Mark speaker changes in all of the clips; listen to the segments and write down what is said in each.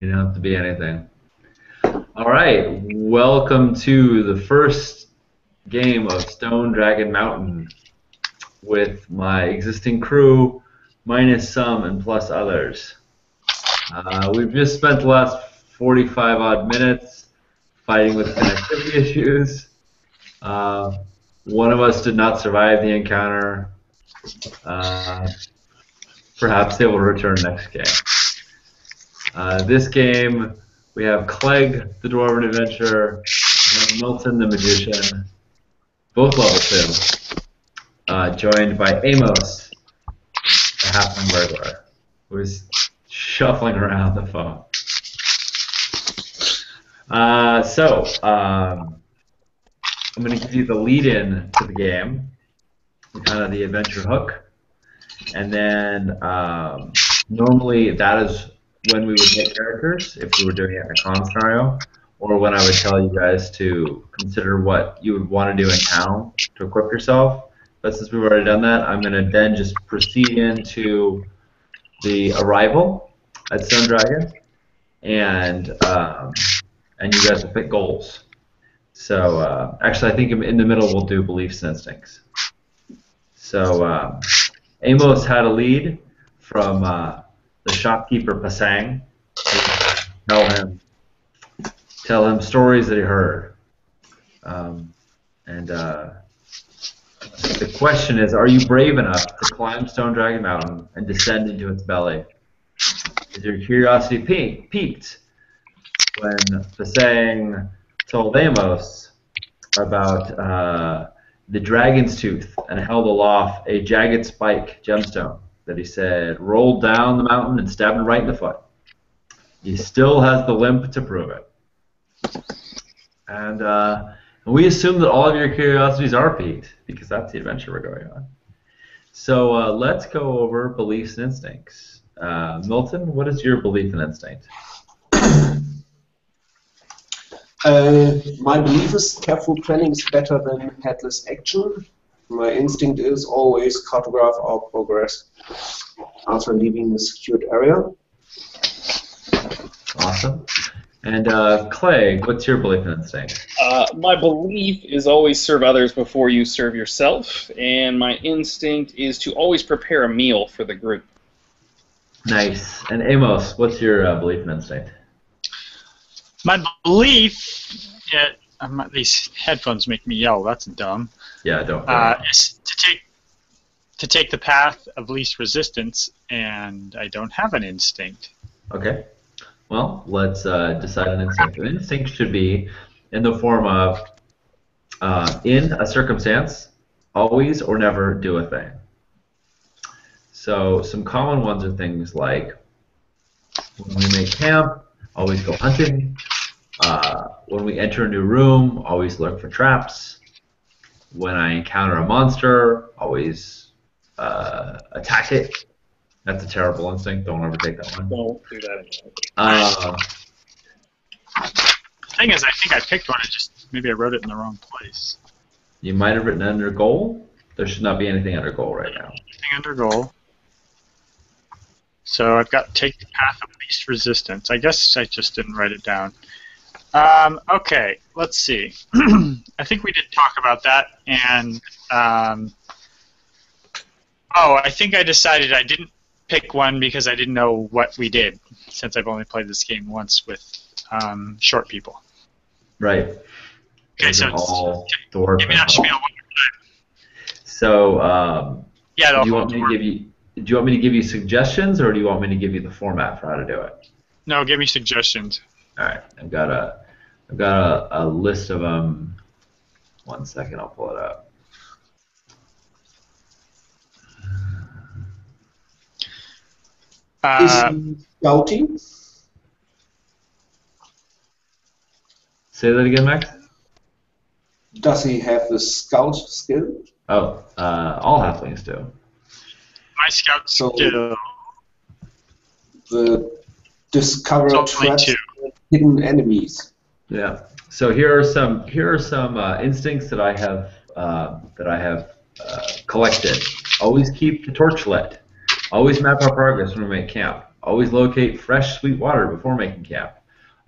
Speaker 1: You don't have to be anything. All right, welcome to the first game of Stone Dragon Mountain with my existing crew, minus some and plus others. We've just spent the last 45 odd minutes fighting with connectivity issues. One of us did not survive the encounter. Perhaps they will return next game. This game, we have Clegg, the Dwarven Adventurer, and Milton, the Magician, both level 2, joined by Amos, the Halfling Burglar, who is shuffling around the phone. I'm going to give you the lead-in to the game, kind of the adventure hook, and then normally that is when we would make characters, if we were doing it in a con scenario, or when I would tell you guys to consider what you would want to do in town to equip yourself. But since we've already done that, I'm going to then just proceed into the arrival at Stone Dragon, and you guys will pick goals. So actually, I think in the middle we'll do beliefs and instincts. So Amos had a lead from the shopkeeper Pasang. Tell him stories that he heard. The question is, are you brave enough to climb Stone Dragon Mountain and descend into its belly? Is your curiosity piqued when Pasang told Amos about the dragon's tooth and held aloft a jagged spike gemstone that he said rolled down the mountain and stabbed him right in the foot? He still has the limp to prove it. And we assume that all of your curiosities are piqued, because that's the adventure we're going on. So let's go over beliefs and instincts. Milton, what is your belief and instinct?
Speaker 2: My belief is careful planning is better than headless action. My instinct is always cartograph our progress after leaving the secured area.
Speaker 1: Awesome. And Clegg, what's your belief and instinct?
Speaker 3: My belief is always serve others before you serve yourself, and my instinct is to always prepare a meal for the group.
Speaker 1: Nice. And Amos, what's your belief and instinct?
Speaker 4: My belief, these headphones make me yell. That's dumb.
Speaker 1: Yeah, don't.
Speaker 4: Is to take the path of least resistance, and I don't have an instinct.
Speaker 1: Okay. Well, let's decide an instinct. An instinct should be in the form of, in a circumstance, always or never do a thing. So some common ones are things like, when we make camp, always go hunting. When we enter a new room, always look for traps. When I encounter a monster, always attack it. That's a terrible instinct. Don't ever take that one.
Speaker 3: Don't do that
Speaker 4: The thing is, I think I picked one. Maybe I wrote it in the wrong place.
Speaker 1: You might have written under goal. There should not be anything under goal right now.
Speaker 4: Anything under goal. So I've got take the path of least resistance. I guess I just didn't write it down. Okay, let's see. I think we did talk about that, and I think I decided I didn't pick one because I didn't know what we did, since I've only played this game once with short people.
Speaker 1: Right.
Speaker 4: Okay,
Speaker 1: Those
Speaker 4: so
Speaker 1: are all dwarf.
Speaker 4: give me that spiel one more time.
Speaker 1: So,
Speaker 4: Yeah,
Speaker 1: do you want me to give you suggestions, or do you want me to give you the format for how to do it?
Speaker 4: No, give me suggestions.
Speaker 1: All right, I've got a list of them. 1 second, I'll pull it up.
Speaker 2: Is he scouting?
Speaker 1: Say that again, Max.
Speaker 2: Does he have the scout skill?
Speaker 1: Oh, all halflings do.
Speaker 4: My scout skill.
Speaker 2: The discover
Speaker 4: It's only
Speaker 2: traps
Speaker 4: 2.
Speaker 2: and hidden enemies.
Speaker 1: Yeah. So here are some instincts that I have collected. Always keep the torch lit. Always map our progress when we make camp. Always locate fresh, sweet water before making camp.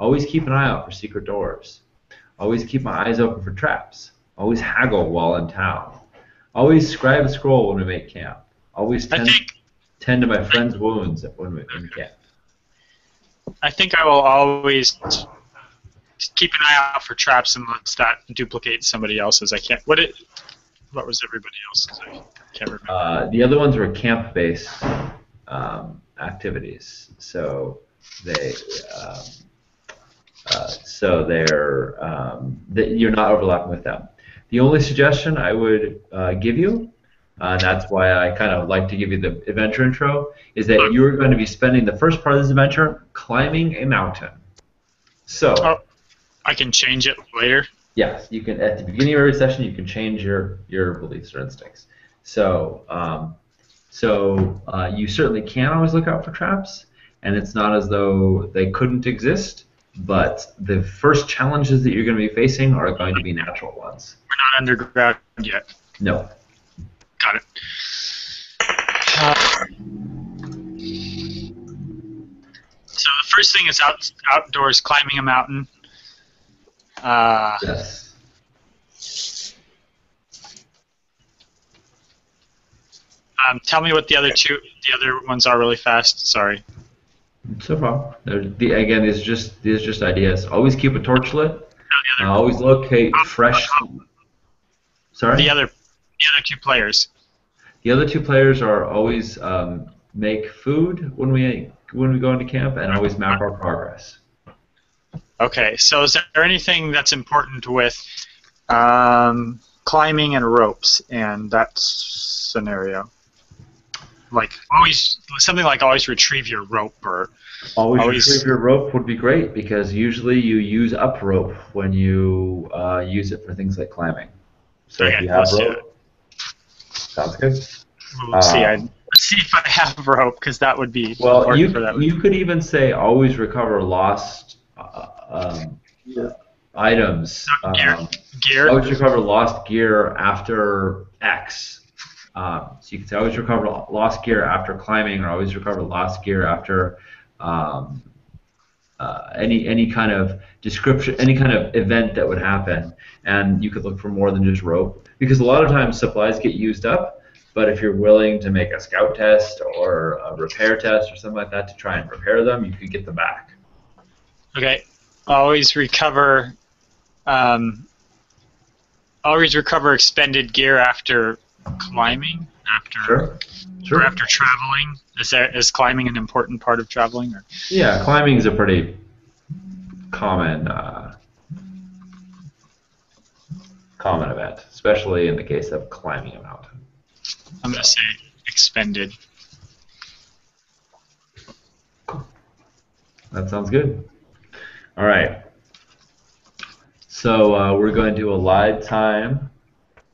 Speaker 1: Always keep an eye out for secret doors. Always keep my eyes open for traps. Always haggle while in town. Always scribe a scroll when we make camp. Always tend to my friend's wounds when we in camp.
Speaker 4: I think I will always keep an eye out for traps unless that duplicates somebody else's. I can't. What was everybody else's? I can't remember.
Speaker 1: The other ones were camp-based activities, so you're not overlapping with them. The only suggestion I would give you, and that's why I kind of like to give you the adventure intro, is that you're going to be spending the first part of this adventure climbing a mountain. So,
Speaker 4: I can change it later.
Speaker 1: yes, you can. At the beginning of every session, you can change your beliefs or instincts. So, you certainly can always look out for traps, and it's not as though they couldn't exist. But the first challenges that you're going to be facing are going to be natural ones.
Speaker 4: We're not underground yet.
Speaker 1: No.
Speaker 4: Got it. So the first thing is outdoors, climbing a mountain.
Speaker 1: Yes.
Speaker 4: Tell me what the other ones are really fast. Sorry.
Speaker 1: So far, again, these are just ideas. Always keep a torch lit. Always locate fresh. Sorry.
Speaker 4: The other two players.
Speaker 1: The other two players are always make food when we go into camp, and always map our progress.
Speaker 4: Okay. So is there anything that's important with climbing and ropes and that scenario? Like something like always retrieve your rope or
Speaker 1: always retrieve your rope would be great because usually you use up rope when you use it for things like climbing. So
Speaker 4: okay,
Speaker 1: if you have
Speaker 4: let's do
Speaker 1: rope, sounds good.
Speaker 4: Let's see. Let's see if I have rope because that would be
Speaker 1: well.
Speaker 4: important
Speaker 1: You could even say always recover lost items.
Speaker 4: Gear.
Speaker 1: Always recover lost gear after X. So you can say always recover lost gear after climbing, or always recover lost gear after any kind of description, any kind of event that would happen. And you could look for more than just rope, because a lot of times supplies get used up. But if you're willing to make a scout test or a repair test or something like that to try and repair them, you could get them back.
Speaker 4: Okay. Always recover expended gear after climbing,
Speaker 1: Sure.
Speaker 4: or after traveling. Is climbing an important part of traveling? Or?
Speaker 1: Yeah, climbing is a pretty common event, especially in the case of climbing a mountain.
Speaker 4: I'm going to say expended.
Speaker 1: That sounds good. All right. So we're going to allotted time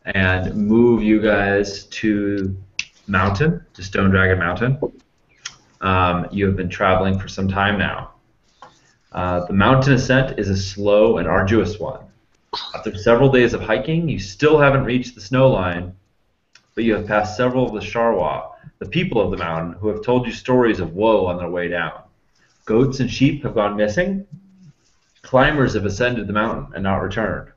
Speaker 1: and move you guys to mountain, to Stone Dragon Mountain. You have been traveling for some time now. The mountain ascent is a slow and arduous one. After several days of hiking, you still haven't reached the snow line, but you have passed several of the Sharwa, the people of the mountain, who have told you stories of woe on their way down. Goats and sheep have gone missing. Climbers have ascended the mountain and not returned.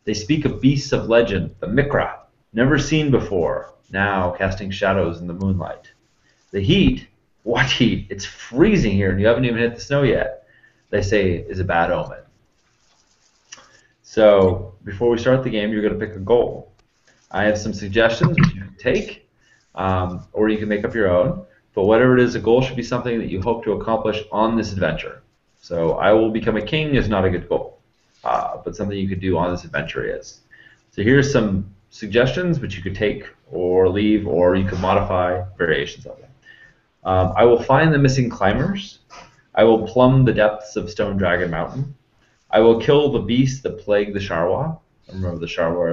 Speaker 1: They speak of beasts of legend, the Mikra, never seen before, now casting shadows in the moonlight. The heat, what heat? It's freezing here and you haven't even hit the snow yet, they say is a bad omen. So, before we start the game, you're going to pick a goal. I have some suggestions which you can take, or you can make up your own, but whatever it is, a goal should be something that you hope to accomplish on this adventure. So, I will become a king is not a good goal, but something you could do on this adventure is. So here's some suggestions which you could take or leave, or you could modify variations of them. I will find the missing climbers. I will plumb the depths of Stone Dragon Mountain. I will kill the beasts that plague the Sharwa. Remember, the Sharwa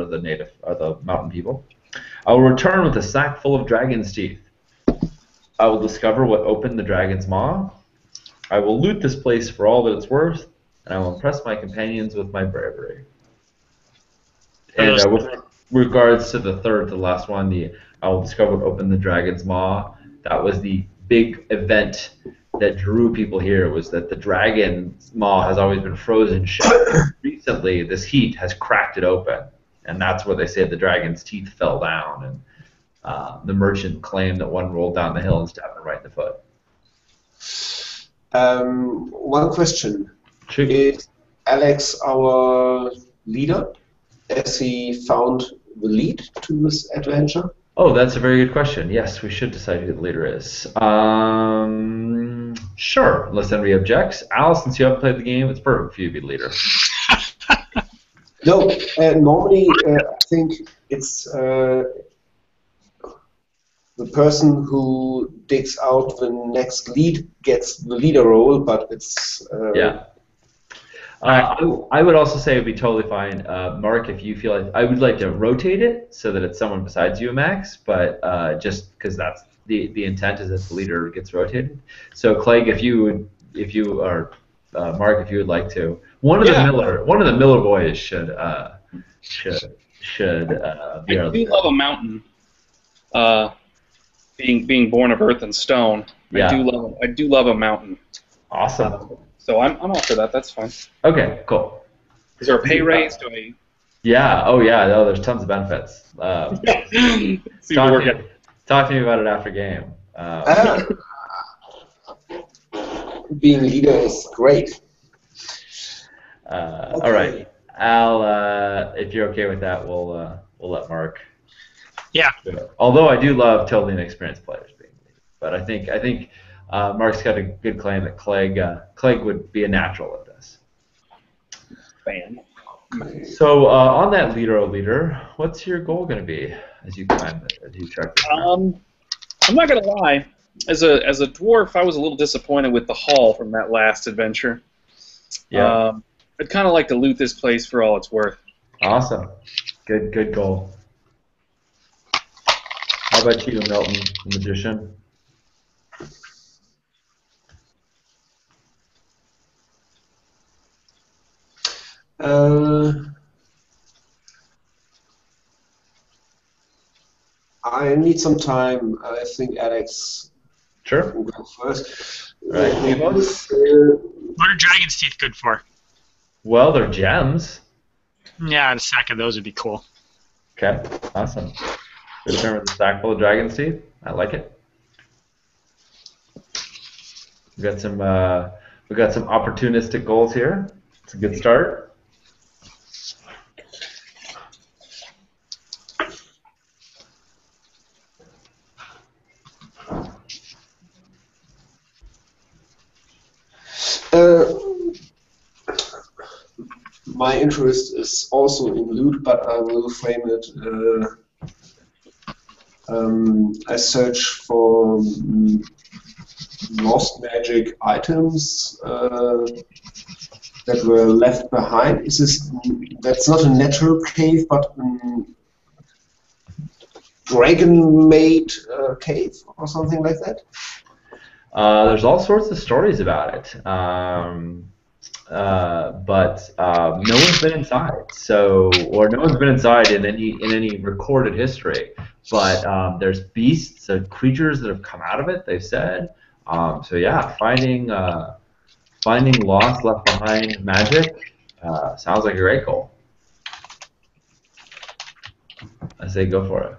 Speaker 1: are the mountain people. I will return with a sack full of dragon's teeth. I will discover what opened the dragon's maw. I will loot this place for all that it's worth, and I will impress my companions with my bravery. And with regards to the third, the last one, I will discover what opened the dragon's maw. That was the big event that drew people here was that the dragon maw has always been frozen shut. Recently, this heat has cracked it open, and that's where they say the dragon's teeth fell down. And the merchant claimed that one rolled down the hill and stabbed him right in the foot.
Speaker 2: One question.
Speaker 1: Shoot.
Speaker 2: Is Alex our leader? Has he found the lead to this adventure?
Speaker 1: Oh, that's a very good question. Yes, we should decide who the leader is. Sure, unless anybody objects. Al, since you haven't played the game, it's perfect for you to be the leader.
Speaker 2: No, normally I think it's the person who digs out the next lead gets the leader role, but it's...
Speaker 1: Yeah. I would also say it would be totally fine, Mark, if you feel like I would like to rotate it so that it's someone besides you, Max. But just because that's the intent is that the leader gets rotated. So Clegg, if you are Mark, if you would like to, one of the Miller boys should be
Speaker 3: I
Speaker 1: our
Speaker 3: do
Speaker 1: leader.
Speaker 3: love a mountain. Being born of earth and stone,
Speaker 1: Yeah.
Speaker 3: I do love a mountain.
Speaker 1: Awesome.
Speaker 3: So I'm all for that. That's fine.
Speaker 1: Okay, cool.
Speaker 3: Is there a pay raise? Do I?
Speaker 1: Yeah. Oh, yeah. No, there's tons of benefits.
Speaker 3: See what we're getting.
Speaker 1: Talk to me about it after game.
Speaker 2: being leader is great.
Speaker 1: All right, Al. If you're okay with that, we'll let Mark.
Speaker 4: Yeah.
Speaker 1: do it. Although I do love totally inexperienced players being leader, but I think Mark's got a good claim that Clegg would be a natural at this.
Speaker 3: Fan.
Speaker 1: So on that leader, what's your goal going to be as you track this?
Speaker 3: I'm not gonna lie. As a dwarf, I was a little disappointed with the haul from that last adventure.
Speaker 1: Yeah.
Speaker 3: I'd kind of like to loot this place for all it's worth.
Speaker 1: Awesome. Good goal. How about you, Milton, the magician?
Speaker 2: I need some time. I think Alex
Speaker 1: Sure.
Speaker 2: will go first.
Speaker 1: Right.
Speaker 4: What are dragon's teeth good for?
Speaker 1: Well, they're gems.
Speaker 4: Yeah, a sack of those would be cool.
Speaker 1: Okay. Awesome. Return with a sack full of dragon's teeth. I like it. We got some opportunistic goals here. It's a good start.
Speaker 2: My interest is also in loot, but I will frame it. I search for lost magic items that were left behind. That's not a natural cave, but dragon-made cave or something like that?
Speaker 1: There's all sorts of stories about it, but no one's been inside. Or no one's been inside in any recorded history. But there's beasts and creatures that have come out of it. They've said. So yeah, finding lost, left behind magic sounds like a great goal. I say go for it.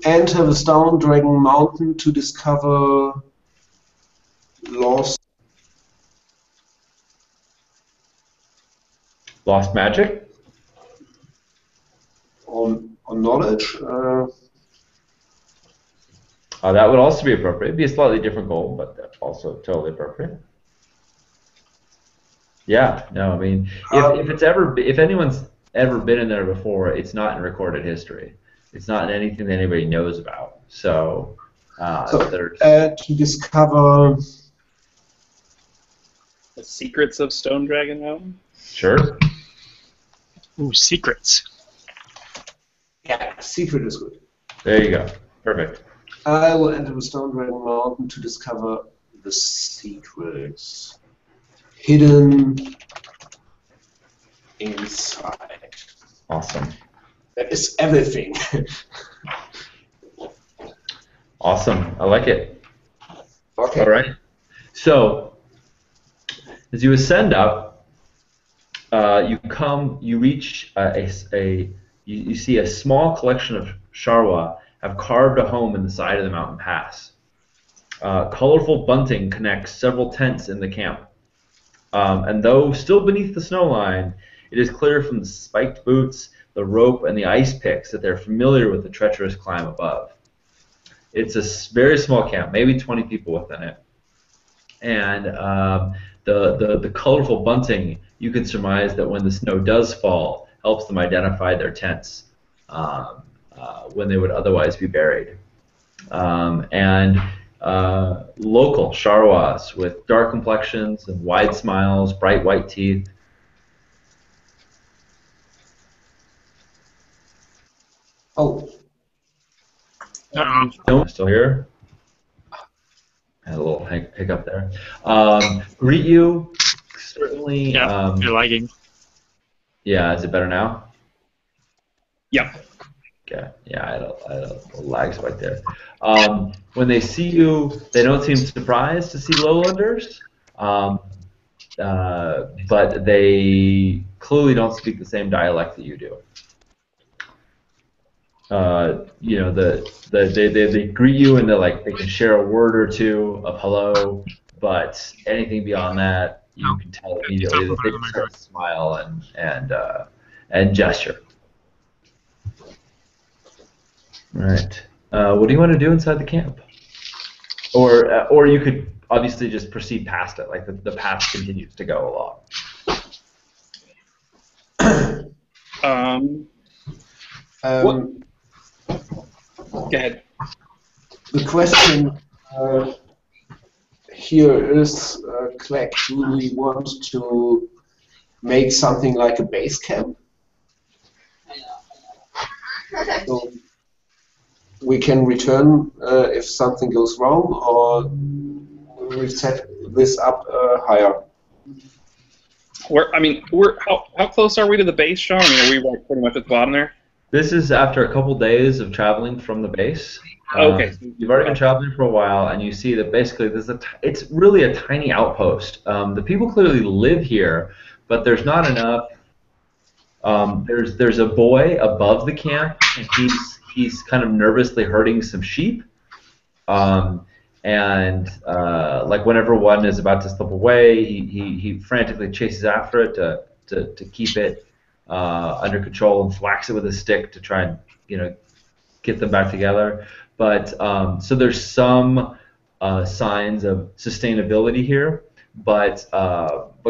Speaker 2: Enter the Stone Dragon Mountain to discover lost
Speaker 1: magic?
Speaker 2: on knowledge.
Speaker 1: That would also be appropriate. It'd be a slightly different goal, but that's also totally appropriate. Yeah, no, I mean, if anyone's ever been in there before, it's not in recorded history. It's not anything that anybody knows about. So
Speaker 2: to discover
Speaker 3: The secrets of Stone Dragon Mountain.
Speaker 1: Sure.
Speaker 4: Ooh, secrets.
Speaker 2: yeah, secret is good.
Speaker 1: There you go. Perfect.
Speaker 2: I will enter the Stone Dragon Mountain to discover the secrets hidden inside.
Speaker 1: Awesome.
Speaker 2: That is everything.
Speaker 1: Awesome. I like it.
Speaker 2: Okay.
Speaker 1: All right. So, as you ascend up, you reach you see a small collection of Sharwa have carved a home in the side of the mountain pass. Colorful bunting connects several tents in the camp. And though still beneath the snow line, it is clear from the spiked boots, the rope, and the ice picks that they're familiar with the treacherous climb above. It's a very small camp, maybe 20 people within it. And the colorful bunting, you can surmise that when the snow does fall, helps them identify their tents when they would otherwise be buried. Local Sharwas with dark complexions and wide smiles, bright white teeth.
Speaker 2: Oh,
Speaker 1: No, still here? Had a little hiccup there. Greet you, certainly.
Speaker 4: Yeah, you're lagging.
Speaker 1: Yeah, is it better now?
Speaker 3: Yeah.
Speaker 1: Okay. Yeah, I had a lag spike there. When they see you, they don't seem surprised to see lowlanders, but they clearly don't speak the same dialect that you do. You know, they greet you and they can share a word or two of hello, but anything beyond that, you can tell immediately that they just start to smile and gesture. Right. What do you want to do inside the camp? Or you could obviously just proceed past it, like the path continues to go along.
Speaker 3: Go ahead.
Speaker 2: The question here is, Clack, do we want to make something like a base camp? So we can return if something goes wrong, or we set this up higher.
Speaker 3: How close are we to the base, Sean? I mean, are we like pretty much at the bottom there?
Speaker 1: This is after a couple days of traveling from the base.
Speaker 3: Okay.
Speaker 1: You've already been traveling for a while, and you see that basically it's really a tiny outpost. The people clearly live here, but there's not enough. There's a boy above the camp, and he's kind of nervously herding some sheep. Like whenever one is about to slip away, he frantically chases after it to keep it under control and thwacks it with a stick to try and get them back together. But so there's some signs of sustainability here, but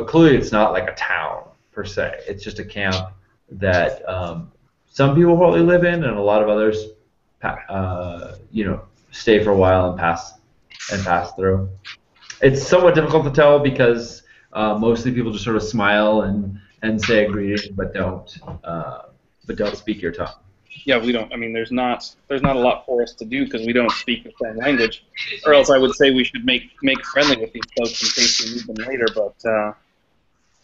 Speaker 1: clearly it's not like a town per se. It's just a camp that some people probably live in, and a lot of others stay for a while and pass through. It's somewhat difficult to tell because mostly people just sort of smile and say a greeting, but don't speak your tongue.
Speaker 3: Yeah, we don't. I mean, there's not a lot for us to do because we don't speak the same language. Or else I would say we should make friendly with these folks in case we need them later. But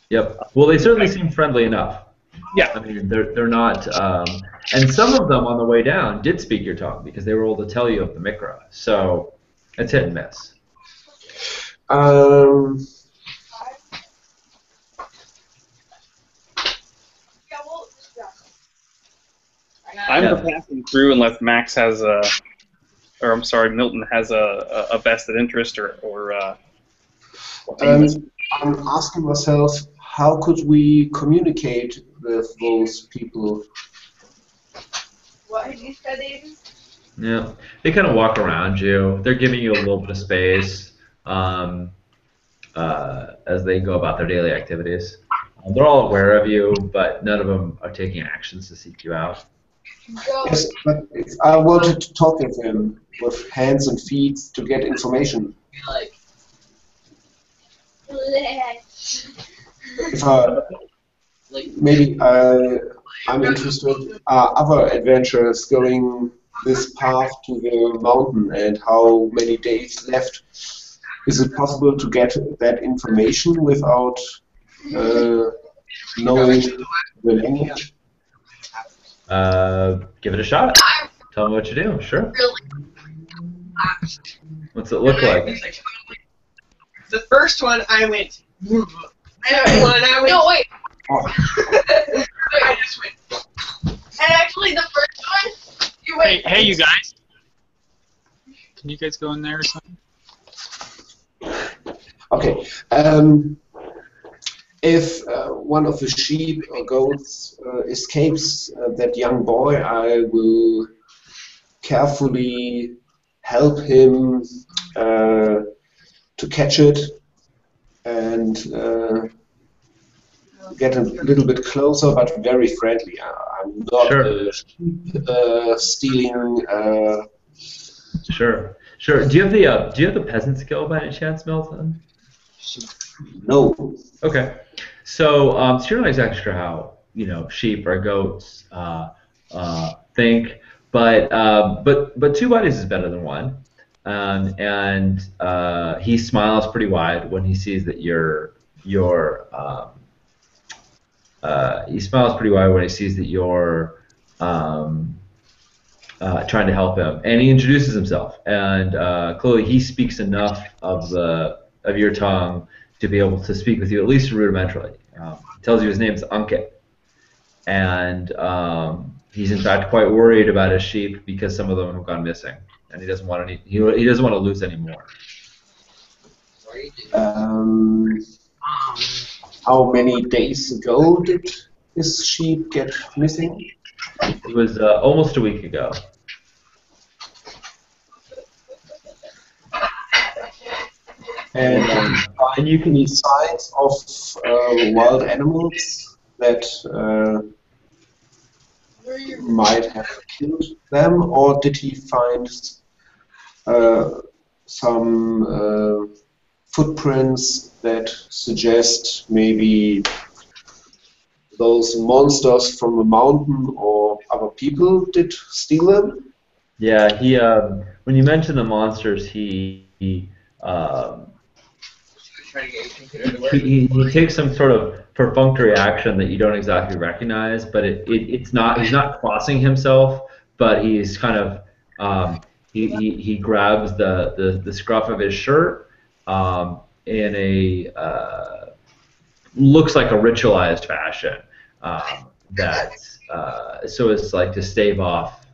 Speaker 1: yep. Well, they certainly seem friendly enough.
Speaker 3: Yeah.
Speaker 1: I mean, they're not. And some of them on the way down did speak your tongue because they were able to tell you of the Mikra. So it's hit and miss.
Speaker 3: I'm passing through unless Max has Milton has a vested interest or
Speaker 2: I'm asking myself, how could we communicate with those people?
Speaker 5: What have you studied?
Speaker 1: Yeah, they kind of walk around you. They're giving you a little bit of space as they go about their daily activities. They're all aware of you, but none of them are taking actions to seek you out.
Speaker 2: Yes, but if I wanted to talk with them with hands and feet to get information. I'm interested. Other adventurers going this path to the mountain, and how many days left? Is it possible to get that information without knowing the language?
Speaker 1: Give it a shot. Tell me what you do. Sure.
Speaker 5: Really?
Speaker 1: What's it look like?
Speaker 6: The first one, I went. And I went.
Speaker 5: No, wait.
Speaker 6: I just went.
Speaker 5: And actually, the first one, you went.
Speaker 4: Hey, you guys. Can you guys go in there or something?
Speaker 2: Okay. If one of the sheep or goats escapes that young boy, I will carefully help him to catch it and get a little bit closer, but very friendly. I'm not
Speaker 1: Sure.
Speaker 2: stealing.
Speaker 1: Sure. Do you have the peasant skill by any chance, Milton?
Speaker 2: No.
Speaker 1: Okay. So, so you're not exactly sure how sheep or goats think, but two bodies is better than one, and he smiles pretty wide when he sees that he smiles pretty wide when he sees that you're trying to help him, and he introduces himself, and clearly he speaks enough of your tongue to be able to speak with you at least rudimentarily. He tells you his name's Ankit, and he's in fact quite worried about his sheep because some of them have gone missing, and he doesn't want he doesn't want to lose any more.
Speaker 2: How many days ago did his sheep get missing?
Speaker 1: It was almost a week ago.
Speaker 2: And you can see signs of wild animals that might have killed them, or did he find some footprints that suggest maybe those monsters from the mountain or other people did steal them?
Speaker 1: Yeah, he when you mention the monsters, he takes some sort of perfunctory action that you don't exactly recognize, but he's not crossing himself, but he's kind of he grabs the scruff of his shirt in a looks like a ritualized fashion that so as like to stave off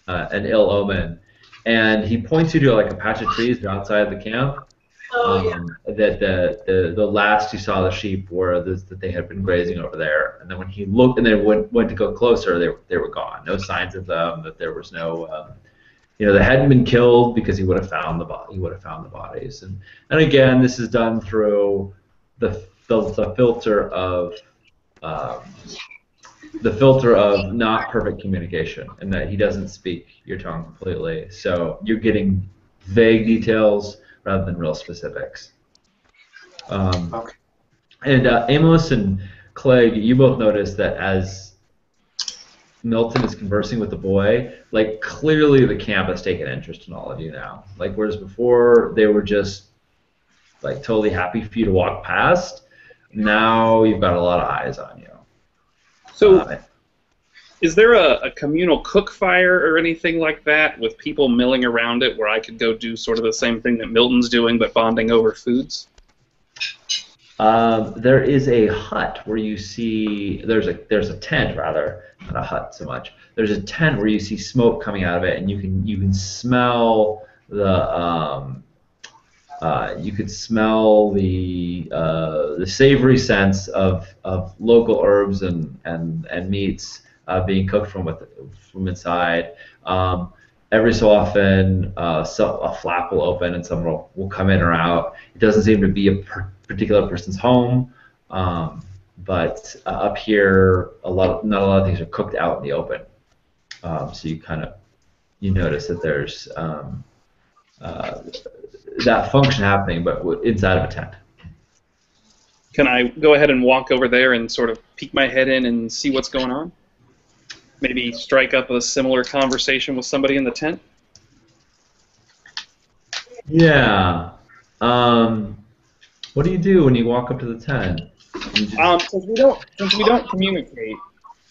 Speaker 1: an ill omen, and he points you to like a patch of trees outside the camp. That the last you saw the sheep were that they had been grazing over there, and then when he looked and then went to go closer, they were gone. No signs of them. That there was no, they hadn't been killed because he would have found the bodies. And again, this is done through the filter of not perfect communication, and that he doesn't speak your tongue completely. So you're getting vague details rather than real specifics.
Speaker 2: Okay.
Speaker 1: And Amos and Clegg, you both notice that as Milton is conversing with the boy, like clearly the camp has taken interest in all of you now. Like whereas before they were just like totally happy for you to walk past, now you've got a lot of eyes on you.
Speaker 3: So, is there a communal cook fire or anything like that with people milling around it where I could go do sort of the same thing that Milton's doing but bonding over foods?
Speaker 1: There is a hut where you see there's a tent rather, not a hut so much. There's a tent where you see smoke coming out of it, and you can smell the the savory sense of local herbs and meats being cooked from inside. Every so often, a flap will open and someone will come in or out. It doesn't seem to be a particular person's home, but up here, not a lot of things are cooked out in the open. So you notice that there's that function happening, but inside of a tent.
Speaker 3: Can I go ahead and walk over there and sort of peek my head in and see what's going on? Maybe strike up a similar conversation with somebody in the tent?
Speaker 1: Yeah. What do you do when you walk up to the tent?
Speaker 3: Since we don't communicate,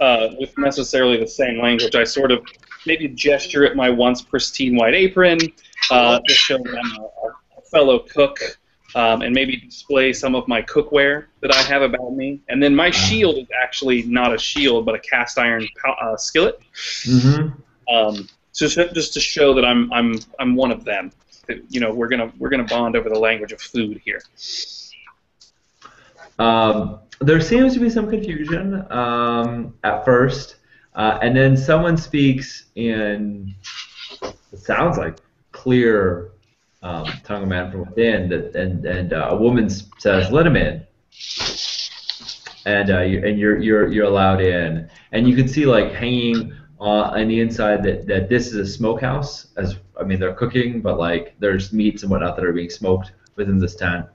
Speaker 3: with necessarily the same language. I sort of maybe gesture at my once pristine white apron to show that I'm a fellow cook, and maybe display some of my cookware that I have about me. And then my shield is actually not a shield, but a cast iron skillet.
Speaker 1: Mm-hmm.
Speaker 3: Just to show that I'm one of them. You know, we're gonna bond over the language of food here.
Speaker 1: There seems to be some confusion at first, and then someone speaks in, it sounds like, clear tongue of man from within, and a woman says, "Let him in," and you're allowed in, and you can see like hanging on the inside that this is a smokehouse. As I mean, they're cooking, but like there's meats and whatnot that are being smoked within this tent.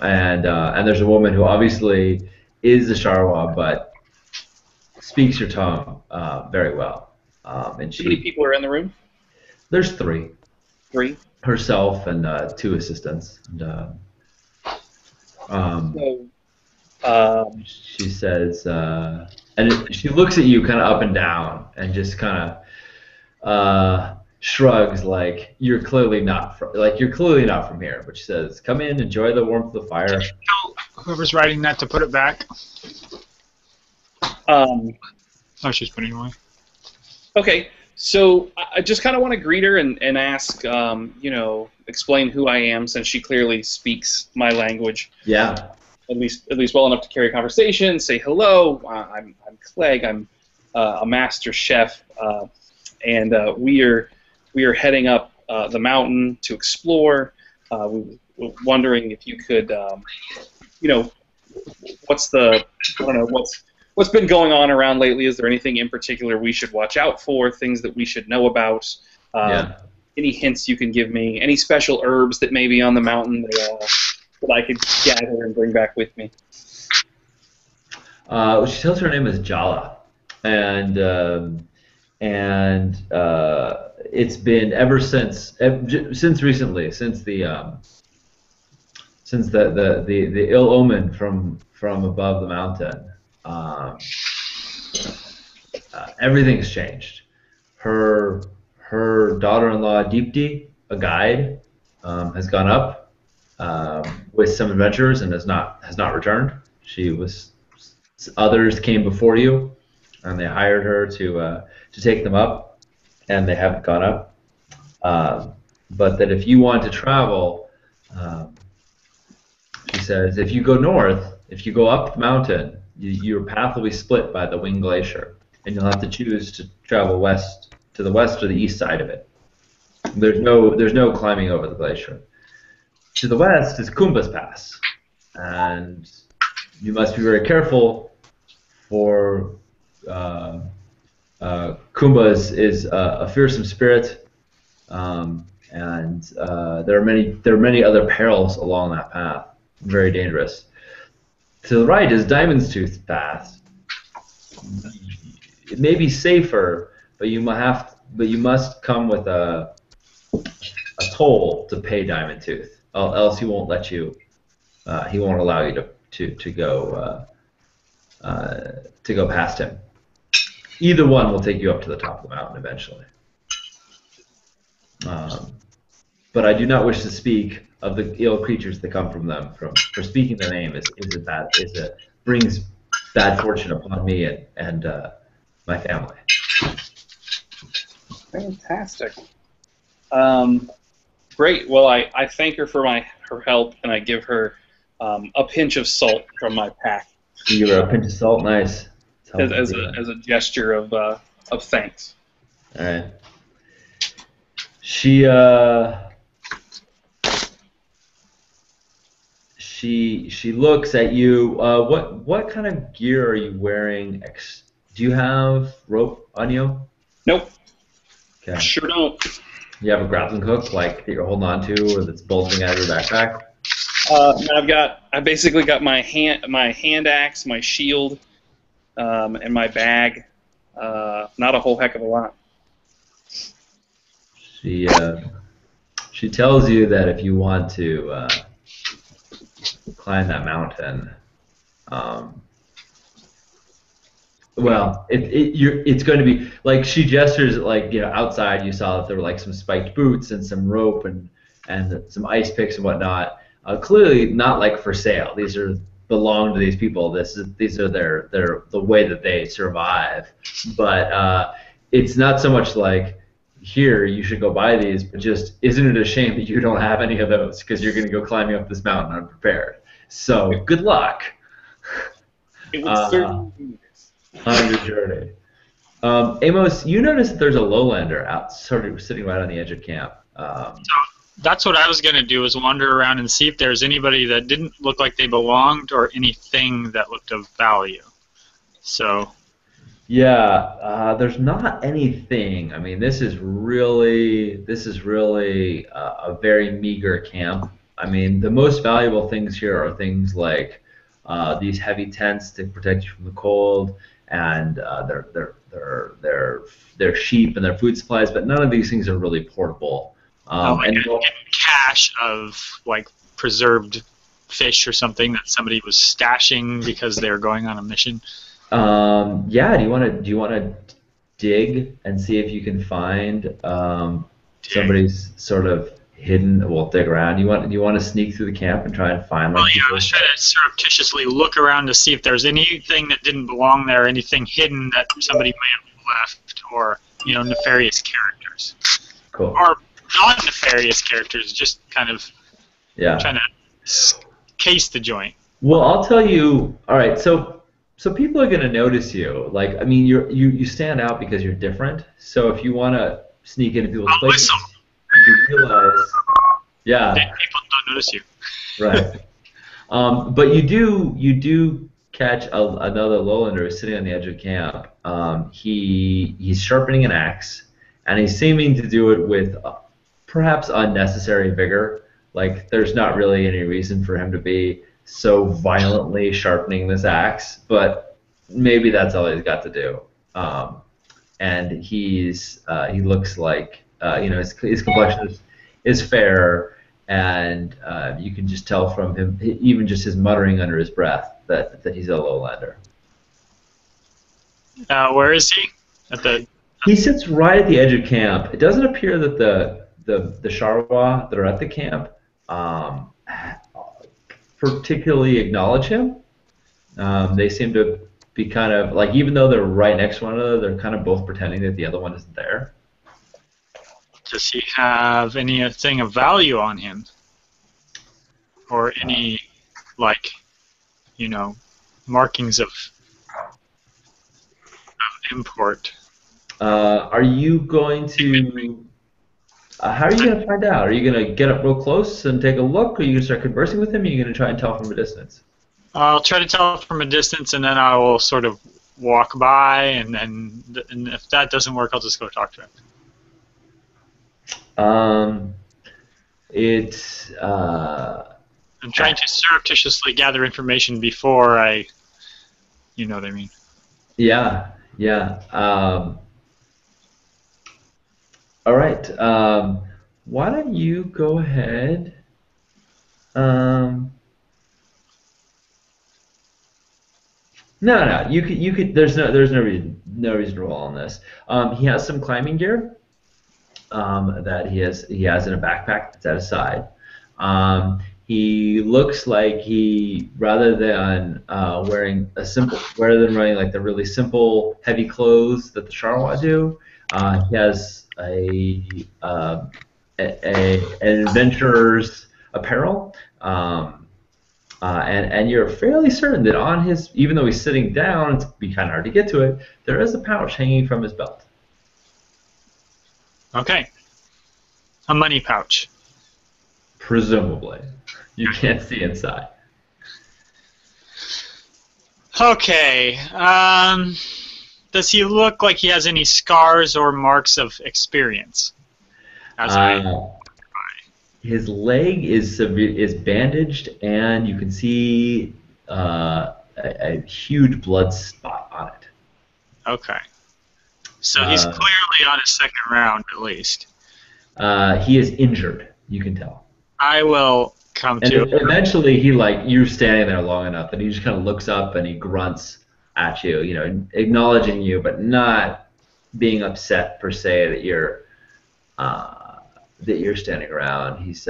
Speaker 1: And there's a woman who obviously is a Sharwa, but speaks your tongue very well. And
Speaker 3: How many people are in the room?
Speaker 1: There's three.
Speaker 3: Three.
Speaker 1: Herself and two assistants. And, she says, and she looks at you kind of up and down, and just kind of shrugs, like you're clearly not from here. But she says, "Come in, enjoy the warmth of the fire."
Speaker 4: Tell whoever's writing that to put it back. She's putting it away.
Speaker 3: Okay, so I just kind of want to greet her and ask, explain who I am, since she clearly speaks my language.
Speaker 1: Yeah.
Speaker 3: At least well enough to carry a conversation. Say hello. I'm Clegg. I'm a master chef, and we are heading up the mountain to explore. We were wondering if you could, what's been going on around lately? Is there anything in particular we should watch out for? Things that we should know about? Any hints you can give me? Any special herbs that may be on the mountain that I could gather and bring back with me?
Speaker 1: She tells her name is Jala, and it's been ever since recently, since the ill omen from above the mountain. Everything's changed. Her daughter-in-law Deepti, a guide, has gone up with some adventurers and has not returned. Others came before you, and they hired her to take them up, and they haven't gone up. But that if you want to travel, she says, if you go north, if you go up the mountain, your path will be split by the Wing Glacier, and you'll have to choose to travel to the west or the east side of it. There's no climbing over the glacier. To the west is Kumba's Pass, and you must be very careful, for Kumba is a fearsome spirit, and there are many other perils along that path. Very dangerous. To the right is Diamond's Tooth Path. It may be safer, but you must come with a toll to pay Diamond Tooth. Else he won't let you. He won't allow you to go past him. Either one will take you up to the top of the mountain eventually. But I do not wish to speak of the ill creatures that come from them. For speaking the name brings bad fortune upon me and my family.
Speaker 3: Fantastic. Great. Well, I thank her for her help, and I give her a pinch of salt from my pack.
Speaker 1: You give her a pinch of salt, nice.
Speaker 3: As a gesture of thanks.
Speaker 1: All right. She looks at you. What kind of gear are you wearing? Do you have rope on you?
Speaker 3: Nope.
Speaker 1: Okay.
Speaker 3: Sure don't.
Speaker 1: You have a grappling hook, like, that you're holding on to, or that's bulging out of your backpack?
Speaker 3: I basically got my hand axe, my shield, and my bag. Not a whole heck of a lot.
Speaker 1: She tells you that if you want to climb that mountain, Well, it's going to be like she gestures like outside. You saw that there were like some spiked boots and some rope and some ice picks and whatnot. Clearly not like for sale. These are belong to these people. These are their the way that they survive. But it's not so much like here you should go buy these, but just isn't it a shame that you don't have any of those because you're going to go climbing up this mountain unprepared. So good luck.
Speaker 3: It would certainly be
Speaker 1: on your journey. Amos, you notice that there's a lowlander out, sort of sitting right on the edge of camp.
Speaker 4: So that's what I was going to do, is wander around and see if there's anybody that didn't look like they belonged or anything that looked of value. So.
Speaker 1: Yeah, there's not anything. I mean, this is really a very meager camp. I mean, the most valuable things here are things like these heavy tents to protect you from the cold, and their sheep and their food supplies. But none of these things are really portable.
Speaker 4: Like a cache of like preserved fish or something that somebody was stashing because they were going on a mission.
Speaker 1: Yeah. Do you want to dig and see if you can find somebody's sort of hidden? Well, dig around. You want to sneak through the camp and try and find?
Speaker 4: Well, yeah, I was trying to surreptitiously look around to see if there's anything that didn't belong there, anything hidden that somebody may have left, or nefarious characters.
Speaker 1: Cool.
Speaker 4: Or non-nefarious characters, just kind of trying to case the joint.
Speaker 1: Well, I'll tell you. All right, so people are going to notice you. Like, I mean, you stand out because you're different. So if you want to sneak into people's places, you realize,
Speaker 4: then people don't notice you.
Speaker 1: Right. But you do catch another lowlander who's sitting on the edge of camp. He's sharpening an axe, and he's seeming to do it with perhaps unnecessary vigor. Like, there's not really any reason for him to be so violently sharpening this axe, but maybe that's all he's got to do. And he looks like his complexion is fair, and you can just tell from him, even just his muttering under his breath, that he's a lowlander.
Speaker 4: Where is he?
Speaker 1: He sits right at the edge of camp. It doesn't appear that the Sharwa that are at the camp particularly acknowledge him. They seem to be kind of like, even though they're right next to one another, they're kind of both pretending that the other one isn't there.
Speaker 4: Does he have anything of value on him? Or any, markings of import?
Speaker 1: Are you going to... how are you going to find out? Are you going to get up real close and take a look? Or are you going to start conversing with him? Or are you going to try and tell from a distance?
Speaker 4: I'll try to tell from a distance, and then I will sort of walk by, and if that doesn't work, I'll just go talk to him.
Speaker 1: I'm
Speaker 4: trying to surreptitiously gather information before I, you know what I mean.
Speaker 1: Yeah. All right. Why don't you go ahead? No. You could. There's no reason to roll on this. He has some climbing gear. That he has in a backpack that's at his side. He looks like rather than wearing like the really simple heavy clothes that the Sharwa do, he has an adventurer's apparel, and you're fairly certain that on his, even though he's sitting down, it's be kind of hard to get to it, there is a pouch hanging from his belt.
Speaker 4: Okay. A money pouch.
Speaker 1: Presumably. You can't see inside.
Speaker 4: Okay. Does he look like he has any scars or marks of experience?
Speaker 1: His leg is bandaged, and you can see a huge blood spot on it.
Speaker 4: Okay. So he's clearly on his second round, at least.
Speaker 1: He is injured. You can tell.
Speaker 4: I will come to.
Speaker 1: Eventually, you're standing there long enough, and he just kind of looks up and he grunts, at you, you know, acknowledging you, but not being upset per se that you're standing around. He's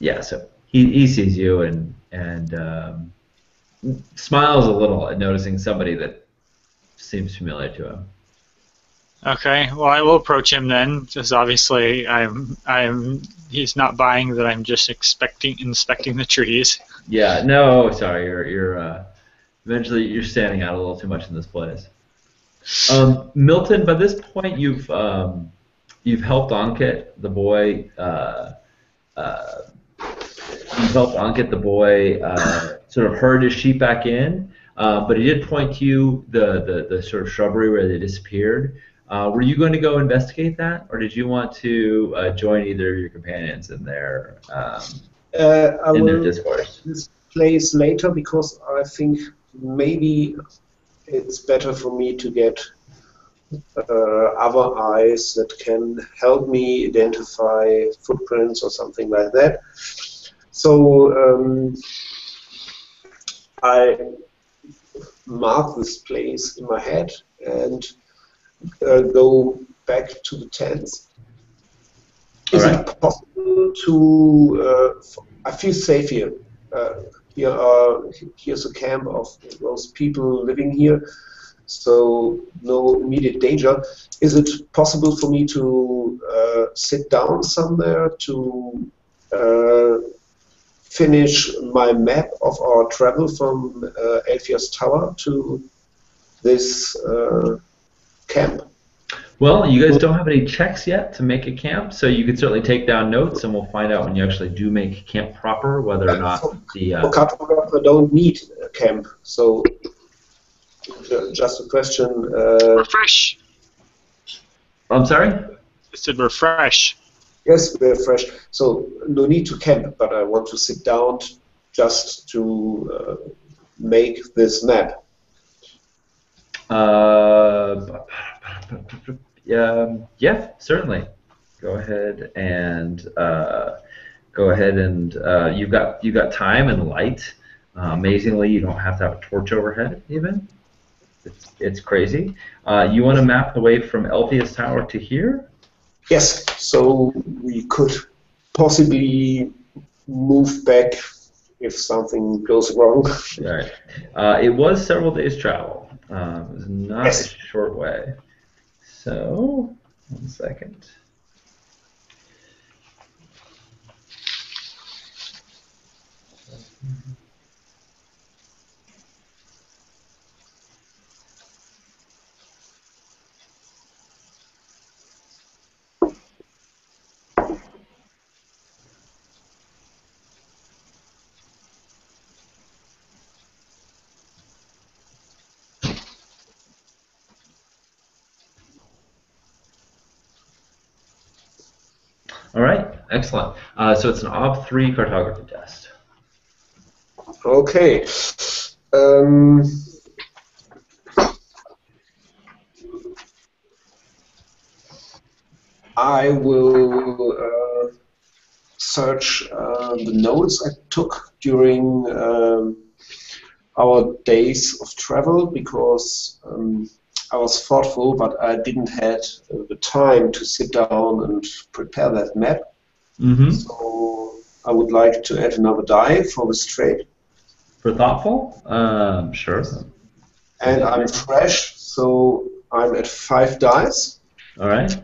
Speaker 1: yeah, so he sees you and smiles a little at noticing somebody that seems familiar to him.
Speaker 4: Okay, well, I will approach him then, because obviously he's not buying that I'm just inspecting the trees.
Speaker 1: Yeah, no, sorry, you're eventually you're standing out a little too much in this place. Milton, by this point you've helped Ankit, the boy. You've helped Ankit, the boy, sort of herd his sheep back in, but he did point to you the sort of shrubbery where they disappeared. Were you going to go investigate that, or did you want to join either of your companions in their
Speaker 2: I will
Speaker 1: discourse?
Speaker 2: this place later because I think maybe it's better for me to get other eyes that can help me identify footprints or something like that. So I mark this place in my head and go back to the tents. Is it possible to? I feel safe here. Here's a camp of those people living here, so no immediate danger. Is it possible for me to sit down somewhere to finish my map of our travel from Elfia's Tower to this camp?
Speaker 1: Well, you guys don't have any checks yet to make a camp, so you can certainly take down notes, and we'll find out when you actually do make camp proper whether or not
Speaker 2: For cartographer, don't need a camp, so just a question.
Speaker 4: Refresh.
Speaker 1: I'm sorry?
Speaker 4: I said refresh.
Speaker 2: Yes, we're fresh, so no need to camp, but I want to sit down just to make this map.
Speaker 1: Yeah, certainly. Go ahead and you've got time and light. Amazingly, you don't have to have a torch overhead even. It's crazy. You want to map the way from Elfia's Tower to here?
Speaker 2: Yes, so we could possibly move back if something goes wrong.
Speaker 1: Right. It was several days' travel. It was not a short way. So, 1 second. All right, excellent. So it's an OB3 cartography test.
Speaker 2: Okay. I will search the notes I took during our days of travel because I was thoughtful, but I didn't have the time to sit down and prepare that map.
Speaker 1: Mm-hmm.
Speaker 2: So I would like to add another die for this trade.
Speaker 1: For thoughtful? Sure.
Speaker 2: And I'm fresh, so I'm at 5 dice.
Speaker 1: All right.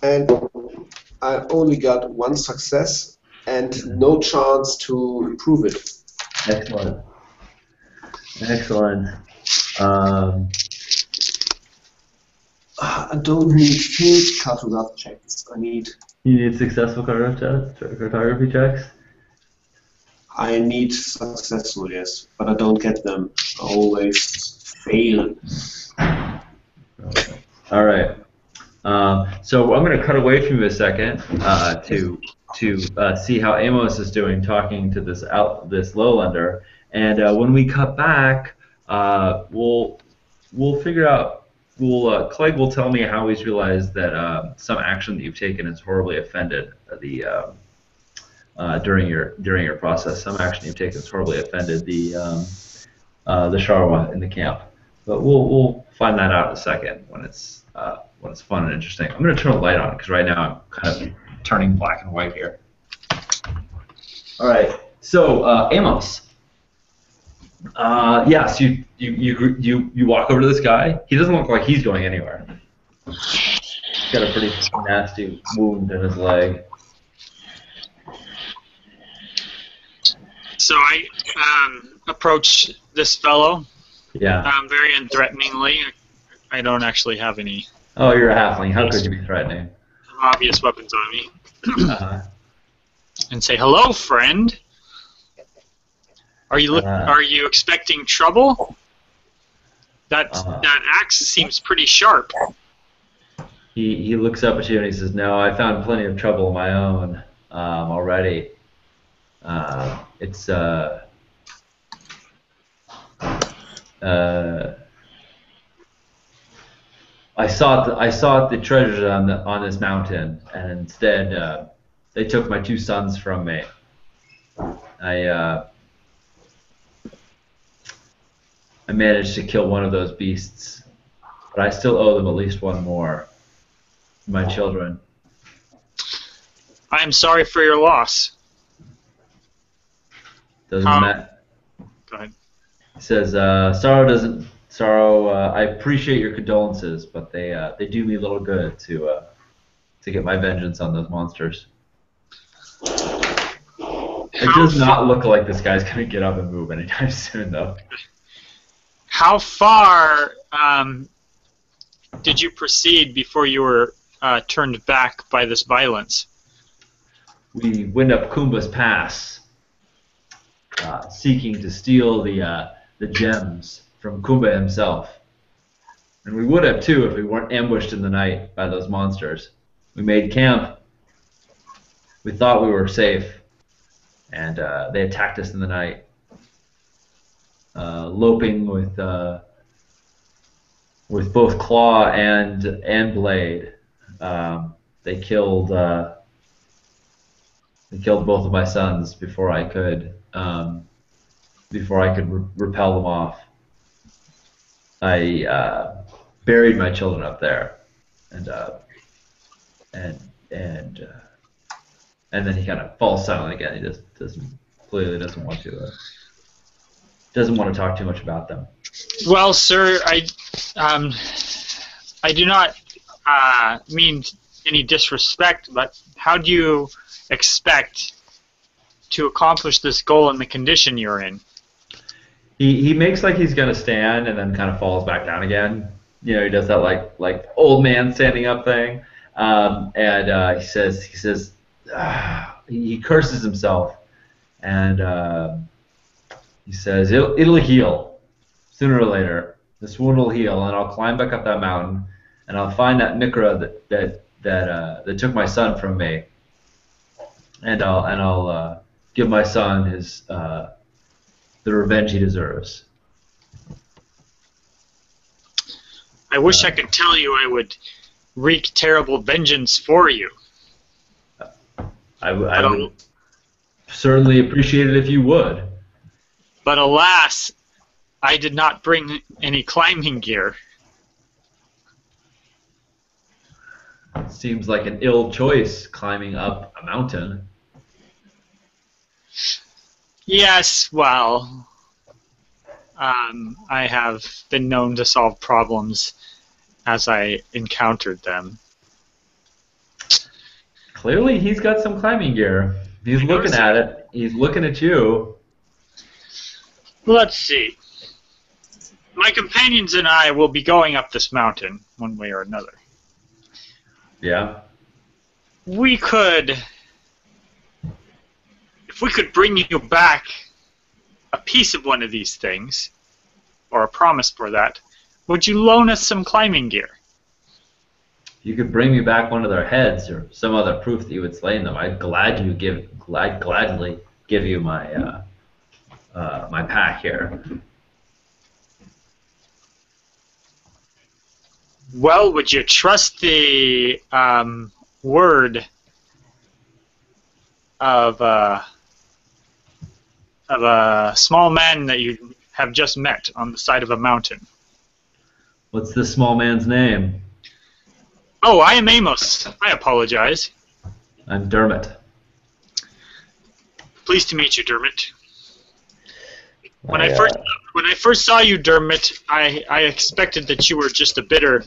Speaker 2: And I only got 1 success and no chance to improve it.
Speaker 1: Excellent. Excellent.
Speaker 2: I don't need field cartograph checks.
Speaker 1: You need successful cartography checks?
Speaker 2: I need successful, yes, but I don't get them. I always fail.
Speaker 1: Okay. All right. So I'm going to cut away from you a second to see how Amos is doing talking to this lowlander, and when we cut back, we'll figure out Clegg will tell me how he's realized that some action that you've taken has horribly offended during your process. Some action you've taken has horribly offended the Sharwa in the camp. But we'll find that out in a second when it's fun and interesting. I'm going to turn the light on because right now I'm kind of turning black and white here. All right. So Amos. Yes, you walk over to this guy. He doesn't look like he's going anywhere. He's got a pretty nasty wound in his leg.
Speaker 4: So I approach this fellow.
Speaker 1: Yeah.
Speaker 4: Very unthreateningly. I don't actually have any.
Speaker 1: Oh, you're a halfling. How could you be threatening?
Speaker 4: Obvious weapons on me.
Speaker 1: Uh-huh.
Speaker 4: And say, "Hello, friend. Are you expecting trouble? That axe seems pretty sharp."
Speaker 1: He looks up at you and he says, "No, I found plenty of trouble of my own already. It's I sought the treasures on this mountain, and instead they took my 2 sons from me. I managed to kill one of those beasts, but I still owe them at least one more. My children."
Speaker 4: I am sorry for your loss.
Speaker 1: Doesn't matter.
Speaker 4: Go ahead.
Speaker 1: He says, Sorrow, I appreciate your condolences, but they do me little good to get my vengeance on those monsters. It does not look like this guy's going to get up and move anytime soon, though.
Speaker 4: How far did you proceed before you were turned back by this violence?
Speaker 1: We went up Kumba's Pass, seeking to steal the gems from Kumba himself. And we would have, too, if we weren't ambushed in the night by those monsters. We made camp. We thought we were safe, and they attacked us in the night. Loping with both claw and blade. They killed both of my sons before I could repel them off. I buried my children up there, and then he kind of falls silent again. He just clearly doesn't want to talk too much about them.
Speaker 4: Well, sir, I do not mean any disrespect, but how do you expect to accomplish this goal in the condition you're in?
Speaker 1: He makes like he's gonna stand and then kind of falls back down again. You know, he does that like old man standing up thing, and he says he curses himself, and he says it'll heal sooner or later. This wound will heal, and I'll climb back up that mountain, and I'll find that Nikra that took my son from me, and I'll give my son his the revenge he deserves.
Speaker 4: I wish I could tell you I would wreak terrible vengeance for you.
Speaker 1: I would certainly appreciate it if you would.
Speaker 4: But alas, I did not bring any climbing gear.
Speaker 1: Seems like an ill choice climbing up a mountain.
Speaker 4: Yes, well, I have been known to solve problems as I encountered them.
Speaker 1: Clearly, he's got some climbing gear. He's looking at it. He's looking at you.
Speaker 4: Let's see. My companions and I will be going up this mountain one way or another.
Speaker 1: Yeah.
Speaker 4: If we could bring you back a piece of one of these things, or a promise for that, would you loan us some climbing gear?
Speaker 1: If you could bring me back one of their heads or some other proof that you had slain them, I'd gladly give you my my pack here.
Speaker 4: Well, would you trust the word of a small man that you have just met on the side of a mountain?
Speaker 1: What's this small man's name?
Speaker 4: Oh, I am Amos. I apologize.
Speaker 1: I'm Dermot.
Speaker 4: Pleased to meet you, Dermot. When I first saw you, Dermot, I expected that you were just a bitter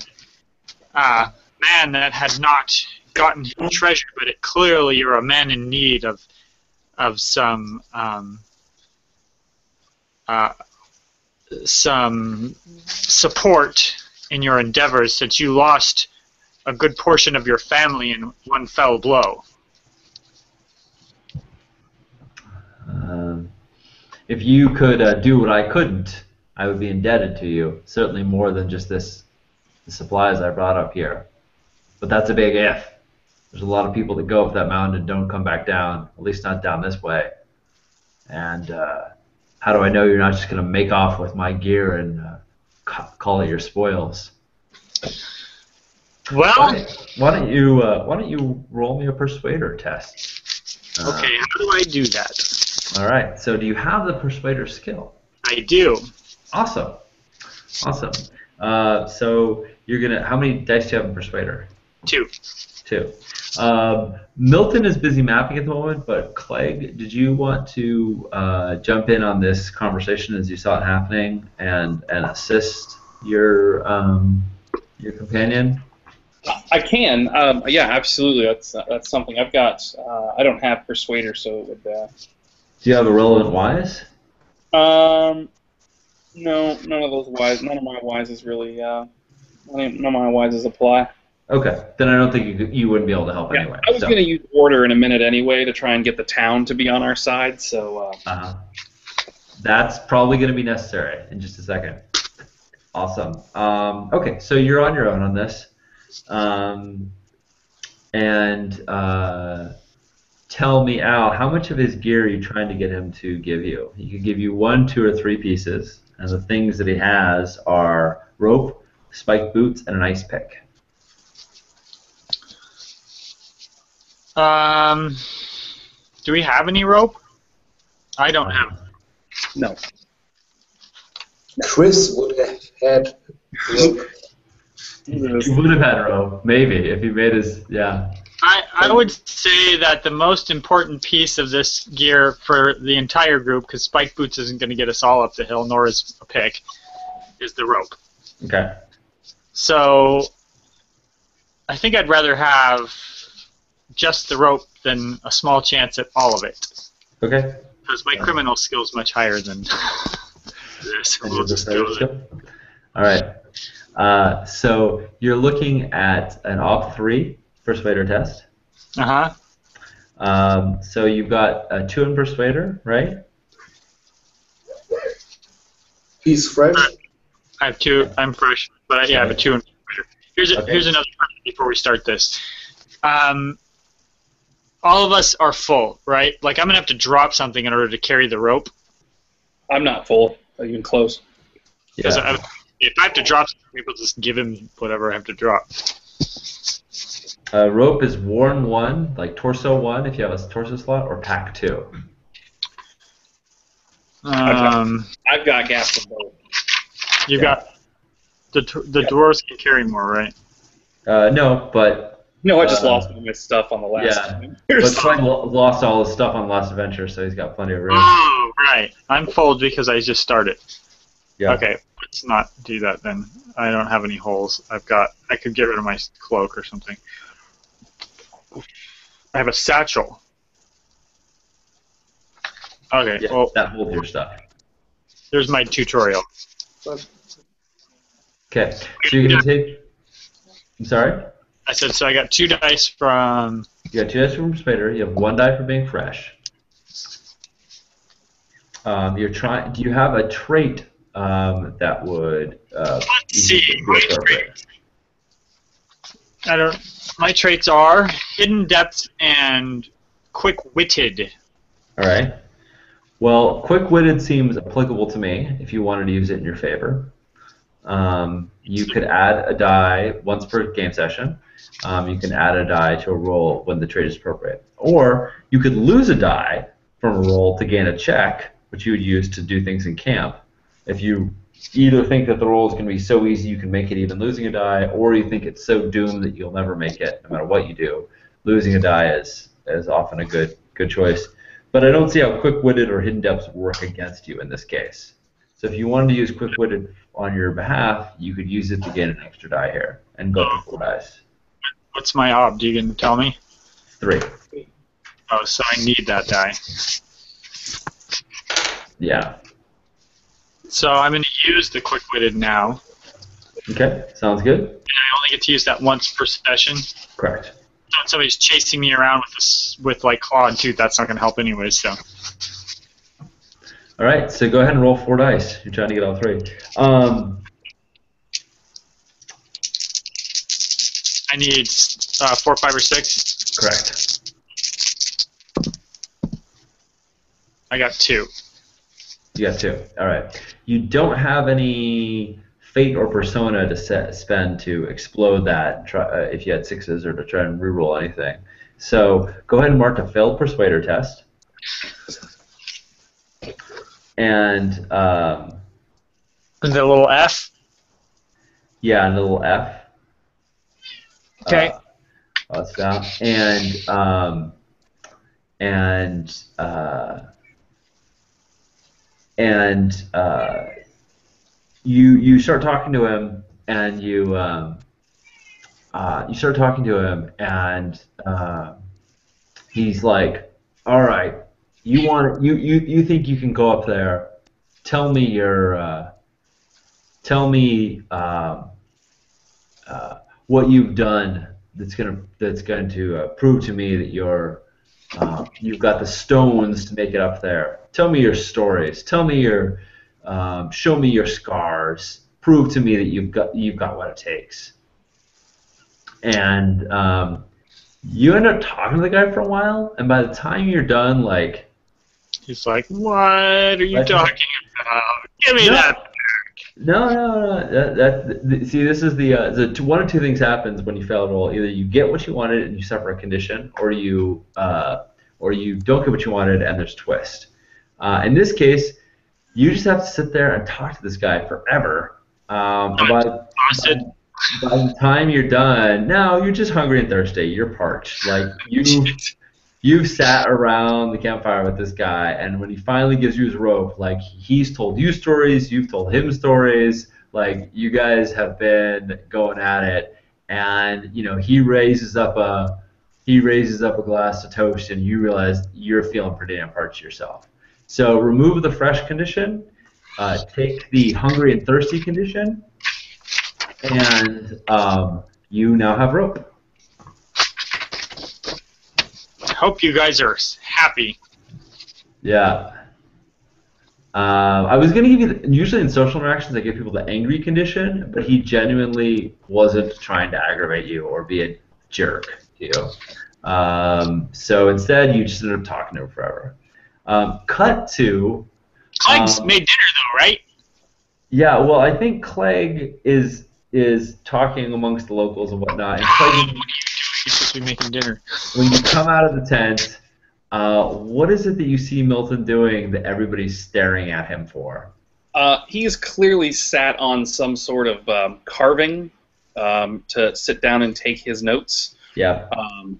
Speaker 4: man that had not gotten his treasure, but clearly you're a man in need of some support in your endeavors, since you lost a good portion of your family in one fell blow.
Speaker 1: If you could do what I couldn't, I would be indebted to you. Certainly more than just the supplies I brought up here. But that's a big if. There's a lot of people that go up that mountain and don't come back down, at least not down this way. And how do I know you're not just going to make off with my gear and call it your spoils?
Speaker 4: Well,
Speaker 1: why don't you roll me a persuader test?
Speaker 4: Okay, how do I do that?
Speaker 1: All right. So do you have the persuader skill?
Speaker 4: I do.
Speaker 1: Awesome. Awesome. So you're gonna. How many dice do you have in persuader?
Speaker 4: 2.
Speaker 1: 2. Milton is busy mapping at the moment, but Clegg, did you want to jump in on this conversation as you saw it happening and assist your companion?
Speaker 3: I can. Yeah, absolutely. That's something I've got. I don't have Persuader, so it would.
Speaker 1: Do you have a relevant wise?
Speaker 3: No, none of those wise. None of my wises really. None of my wises apply.
Speaker 1: Okay, then I don't think you wouldn't be able to help anyway.
Speaker 3: I was going to use order in a minute anyway to try and get the town to be on our side. So.
Speaker 1: That's probably going to be necessary in just a second. Awesome. Okay, so you're on your own on this. Tell me, Al, how much of his gear are you trying to get him to give you? He could give you 1, 2, or 3 pieces, and the things that he has are rope, spiked boots, and an ice pick.
Speaker 4: Do we have any rope? I don't have.
Speaker 3: No.
Speaker 2: Chris would have had rope.
Speaker 1: He would have had rope, maybe, if he made his, yeah.
Speaker 4: I would say that the most important piece of this gear for the entire group, because spiked boots isn't going to get us all up the hill, nor is a pick, is the rope.
Speaker 1: Okay.
Speaker 4: So I think I'd rather have just the rope than a small chance at all of it.
Speaker 1: Okay.
Speaker 4: Because my criminal skill is much higher than this. We'll just go with it.
Speaker 1: All right. So you're looking at an Op 3 Persuader test. So you've got a 2 in Persuader, right?
Speaker 2: He's fresh.
Speaker 4: I have 2. I'm fresh, but yeah, I have a 2 in Persuader. Here's another question before we start this. All of us are full, right? Like, I'm going to have to drop something in order to carry the rope.
Speaker 3: I'm not full, even close.
Speaker 4: Because if I have to drop something, people just give him whatever I have to drop.
Speaker 1: Rope is worn 1, like torso 1 if you have a torso slot, or pack 2.
Speaker 3: I've got gaps in both.
Speaker 4: You've got the dwarves can carry more, right?
Speaker 1: No, but...
Speaker 3: No, I just lost all my stuff on the last time.
Speaker 1: But Clegg lost all his stuff on the last adventure, so he's got plenty of room.
Speaker 4: Oh, right. I'm full because I just started.
Speaker 1: Yeah.
Speaker 4: Okay, let's not do that then. I don't have any holes. I could get rid of my cloak or something. I have a satchel. Okay,
Speaker 1: Yeah,
Speaker 4: well,
Speaker 1: that holds your stuff.
Speaker 4: There's my tutorial.
Speaker 1: Okay, so you're going to take... I'm sorry?
Speaker 4: I said, so I got 2 dice from...
Speaker 1: You got 2 dice from Persuader. You have 1 die for being fresh. You're trying... Do you have a trait that would...
Speaker 4: Let's see. My traits are hidden depth and quick-witted.
Speaker 1: All right. Well, quick-witted seems applicable to me if you wanted to use it in your favor. You could add a die once per game session. You can add a die to a roll when the trade is appropriate. Or you could lose a die from a roll to gain a check, which you would use to do things in camp. If you either think that the roll is going to be so easy you can make it even losing a die, or you think it's so doomed that you'll never make it no matter what you do, losing a die is often a good choice. But I don't see how quick-witted or hidden depths work against you in this case. So if you wanted to use quick-witted on your behalf, you could use it to get an extra die here and go up to 4 dice.
Speaker 4: What's my ob? Do you can tell me?
Speaker 1: 3.
Speaker 4: Oh, so I need that die.
Speaker 1: Yeah.
Speaker 4: So I'm going to use the quick-witted now.
Speaker 1: Okay, sounds good.
Speaker 4: And I only get to use that once per session.
Speaker 1: Correct.
Speaker 4: So if somebody's chasing me around with like claw and tooth, that's not going to help anyway. So.
Speaker 1: All right, so go ahead and roll 4 dice. You're trying to get all 3.
Speaker 4: I need 4, 5, or 6.
Speaker 1: Correct.
Speaker 4: I got 2.
Speaker 1: You got 2. All right. You don't have any fate or persona to spend to explode that if you had 6s or to try and reroll anything. So go ahead and mark a failed persuader test. And
Speaker 4: the little F?
Speaker 1: Yeah, and a little F.
Speaker 4: Okay.
Speaker 1: That's down. You start talking to him, and you start talking to him, and he's like, "All right, you think you can go up there? Tell me what you've done that's going to prove to me that you've got the stones to make it up there. Tell me your stories. Tell me show me your scars. Prove to me that you've got what it takes." And you end up talking to the guy for a while, and by the time you're done, like,
Speaker 4: he's like, "What are you talking about? Give me that."
Speaker 1: No. See, this is the one of two things happens when you fail a roll. Either you get what you wanted and you suffer a condition, or you don't get what you wanted and there's twist. In this case, you just have to sit there and talk to this guy forever. By the time you're done, no, you're just hungry and thirsty. You're parched. Like you've sat around the campfire with this guy, and when he finally gives you his rope, like, he's told you stories, you've told him stories, like, you guys have been going at it, and he raises up a glass of toast, and you realize you're feeling pretty damn parched yourself. So remove the fresh condition, take the hungry and thirsty condition, and you now have rope.
Speaker 4: Hope you guys are happy.
Speaker 1: Yeah. I was going to give you, usually in social interactions I give people the angry condition, but he genuinely wasn't trying to aggravate you or be a jerk to you. So instead you just ended up talking to him forever. Cut to...
Speaker 4: Clegg's made dinner though, right?
Speaker 1: Yeah, well, I think Clegg is talking amongst the locals and whatnot. And Clegg,
Speaker 4: What are you doing? You're supposed to be making dinner.
Speaker 1: when you come out of the tent, what is it that you see Milton doing that everybody's staring at him for?
Speaker 3: He's clearly sat on some sort of carving to sit down and take his notes.
Speaker 1: Yeah.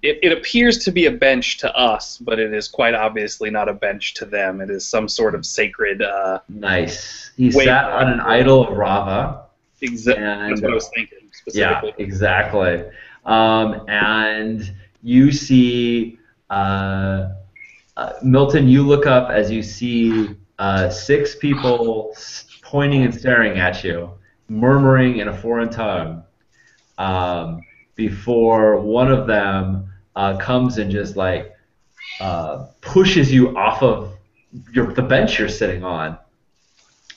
Speaker 3: It appears to be a bench to us, but it is quite obviously not a bench to them. It is some sort of sacred...
Speaker 1: Nice. He sat on an idol of Rava.
Speaker 3: Exactly. That's what I was thinking specifically.
Speaker 1: Yeah, exactly. And you see... Milton, you look up as you see 6 people pointing and staring at you, murmuring in a foreign tongue, before one of them comes and just like pushes you off of the bench you're sitting on,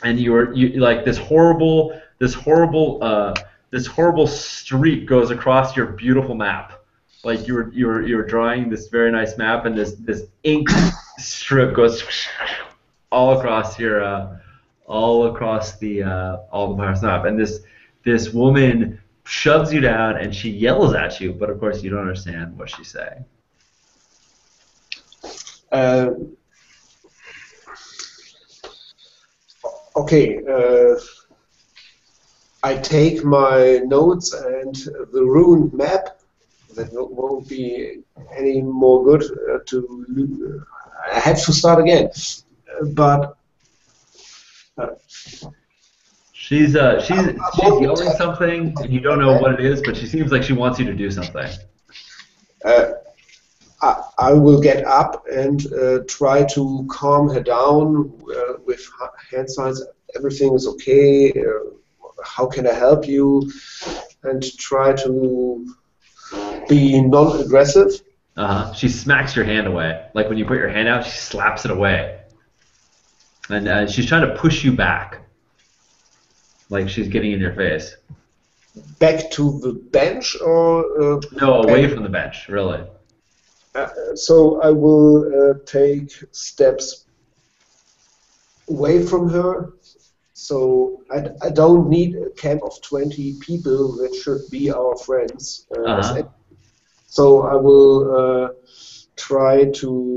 Speaker 1: and you like this horrible streak goes across your beautiful map. Like you were drawing this very nice map, and this ink strip goes all across your all across the all the map, and this woman shoves you down and she yells at you, but of course you don't understand what she's saying.
Speaker 2: Okay. I take my notes and the ruined map. That won't be any more good I have to start again. But
Speaker 1: she's yelling something, and you don't know what it is, but she seems like she wants you to do something.
Speaker 2: I will get up and try to calm her down with hand signs. Everything is okay. How can I help you? And try to be non-aggressive.
Speaker 1: She smacks your hand away. Like when you put your hand out, she slaps it away. And she's trying to push you back. Like she's getting in your face.
Speaker 2: Back to the bench or?
Speaker 1: No, away from the bench, really.
Speaker 2: So I will take steps away from her. So I don't need a camp of 20 people that should be our friends. So I will try to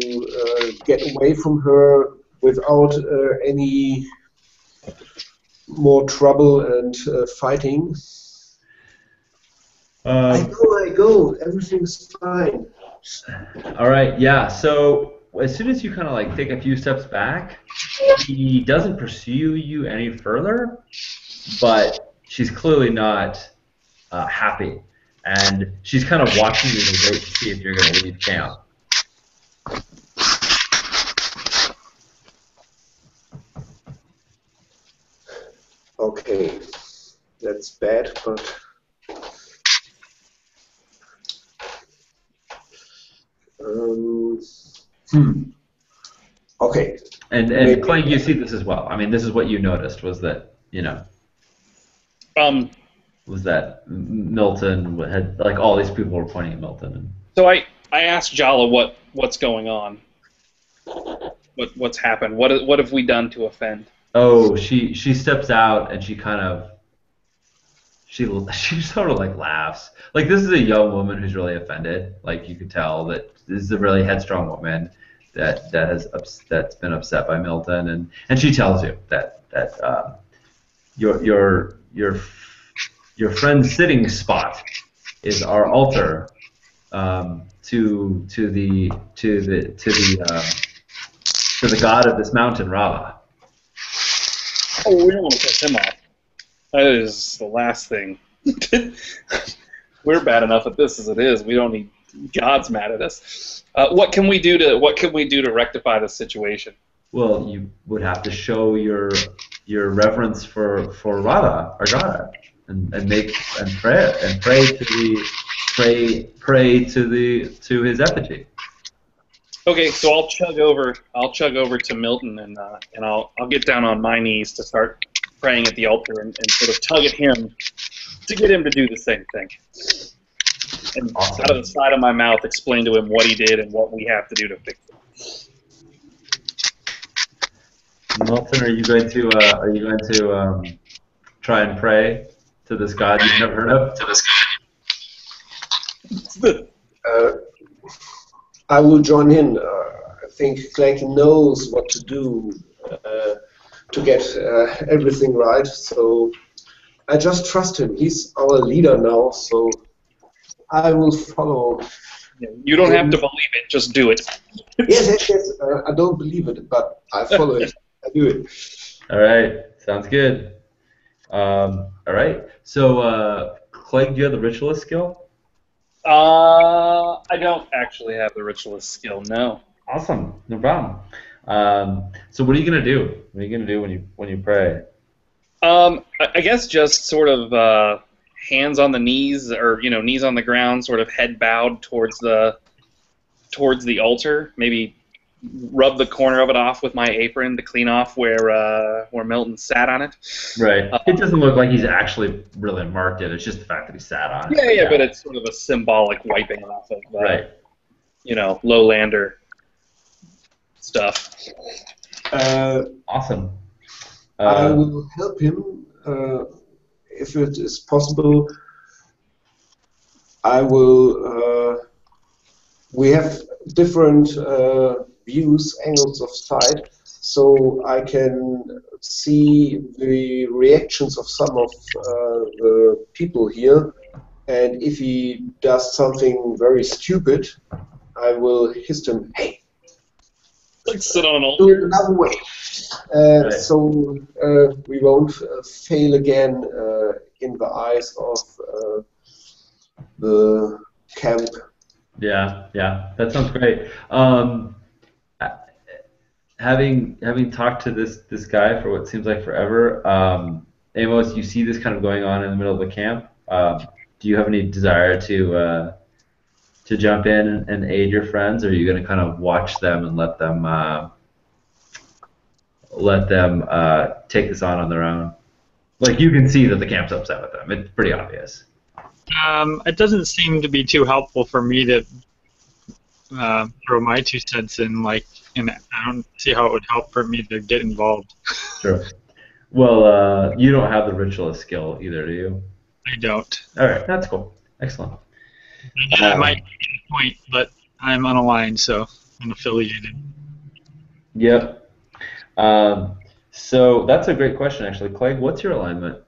Speaker 2: get away from her without any more trouble and fighting. I go. Everything's fine.
Speaker 1: All right, yeah. So as soon as you kind of like take a few steps back, he doesn't pursue you any further, but she's clearly not happy, and she's kind of watching you to wait to see if you're going to leave camp.
Speaker 2: Okay, that's bad, but. Okay.
Speaker 1: And Clank, you see this as well. I mean, this is what you noticed was that, was that Milton had, like, all these people were pointing at Milton. And
Speaker 3: so I asked Jala what's going on. What's happened? What have we done to offend?
Speaker 1: Oh, she steps out and she kind of she sort of like laughs. Like this is a young woman who's really offended. Like you could tell that this is a really headstrong woman that's been upset by Milton, and she tells you that your friend's sitting spot is our altar to the god of this mountain, Rava.
Speaker 3: Oh, we don't want to piss him off. That is the last thing. We're bad enough at this as it is. We don't need gods mad at us. What can we do to rectify this situation?
Speaker 1: Well, you would have to show your reverence for Rava, our god, and pray to his effigy.
Speaker 3: Okay, so I'll chug over to Milton and I'll get down on my knees to start praying at the altar and sort of tug at him to get him to do the same thing. And
Speaker 1: awesome.
Speaker 3: Out of the side of my mouth, explain to him what he did and what we have to do to fix it.
Speaker 1: Milton, are you going to try and pray to this god you've never heard of?
Speaker 2: I will join in. I think Clank knows what to do to get everything right. So I just trust him. He's our leader now, so I will follow.
Speaker 3: You don't have to believe it. Just do it.
Speaker 2: Yes. I don't believe it, but I follow it. I do it.
Speaker 1: All right. Sounds good. All right. So, Clegg, do you have the ritualist skill?
Speaker 3: I don't actually have the ritualist skill. No.
Speaker 1: Awesome. No problem. So, what are you gonna do? What are you gonna do when you pray?
Speaker 3: I guess just sort of hands on the knees, or knees on the ground, sort of head bowed towards the altar. Maybe rub the corner of it off with my apron to clean off where Milton sat on it.
Speaker 1: Right. It doesn't look like he's actually really marked it. It's just the fact that he sat on it.
Speaker 3: Yeah, but it's sort of a symbolic wiping off of
Speaker 1: right.
Speaker 3: Lowlander stuff.
Speaker 1: Awesome.
Speaker 2: I will help him if it is possible. I will. We have different views, angles of sight, so I can see the reactions of some of the people here. And if he does something very stupid, I will hiss him, "Hey,
Speaker 3: Like sit on an
Speaker 2: do it
Speaker 3: altar.
Speaker 2: another way."
Speaker 1: Right.
Speaker 2: So we won't fail again in the eyes of the camp.
Speaker 1: Yeah, yeah, that sounds great. Having talked to this guy for what seems like forever, Amos, you see this kind of going on in the middle of the camp. Do you have any desire to jump in and aid your friends, or are you going to kind of watch them and let them take this on their own? Like you can see that the camp's upset with them. It's pretty obvious.
Speaker 4: It doesn't seem to be too helpful for me to throw my 2 cents in. And I don't see how it would help for me to get involved.
Speaker 1: Sure. Well, you don't have the ritualist skill either, do you?
Speaker 4: I don't.
Speaker 1: All right, that's cool. Excellent.
Speaker 4: That might be the point, but I'm unaligned, so unaffiliated.
Speaker 1: Yep. So that's a great question, actually. Clegg, what's your alignment?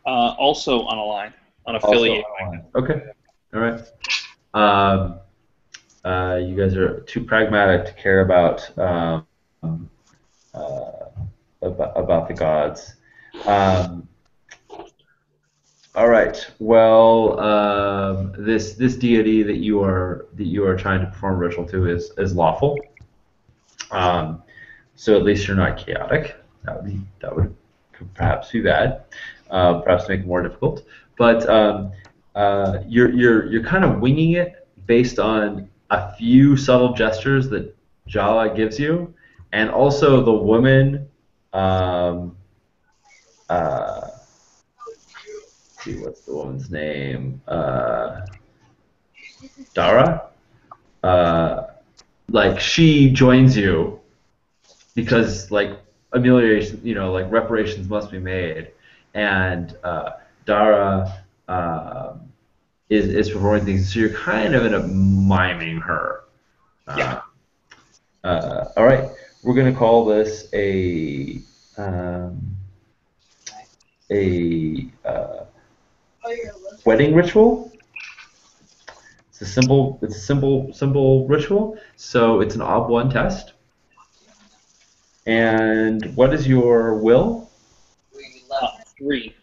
Speaker 3: Also unaligned, unaffiliated.
Speaker 1: Also, okay. All right. You guys are too pragmatic to care about the gods. All right. Well, this deity that you are trying to perform a ritual to is lawful. So at least you're not chaotic. That would perhaps be bad. Perhaps make it more difficult. But you're kind of winging it based on a few subtle gestures that Jala gives you, and also the woman. See, what's the woman's name? Dara. Like she joins you because like amelioration, like reparations must be made, and Dara is performing things. So you're kind of in a miming her.
Speaker 3: Yeah.
Speaker 1: All right, we're gonna call this a wedding ritual. It's a simple ritual. So it's an OB1 test. And what is your will?
Speaker 3: 3.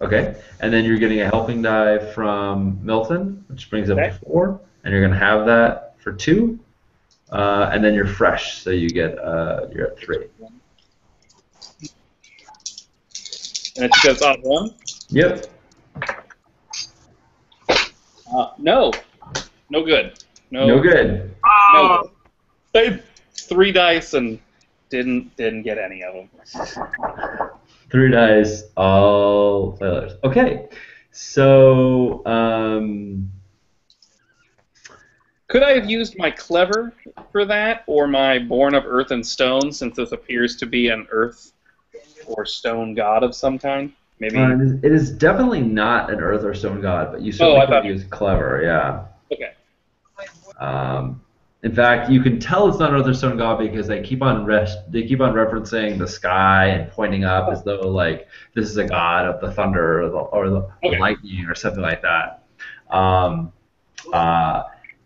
Speaker 1: Okay. And then you're getting a helping die from Milton, which brings up to 4. And you're going to have that for 2. And then you're fresh, so you get you're at 3.
Speaker 3: And it's because OB1?
Speaker 1: Yep.
Speaker 3: No. No good.
Speaker 1: No good.
Speaker 3: No. I 3 dice and didn't get any of them.
Speaker 1: 3 dice, all failures. Okay, so
Speaker 3: Could I have used my clever for that, or my born of earth and stone, since this appears to be an earth or stone god of some kind? Maybe.
Speaker 1: it is definitely not an earth or stone god, but you certainly could use clever. Yeah.
Speaker 3: Okay.
Speaker 1: In fact, you can tell it's not an earth or stone god because they keep on referencing the sky and pointing up as though like this is a god of the thunder or the lightning or something like that.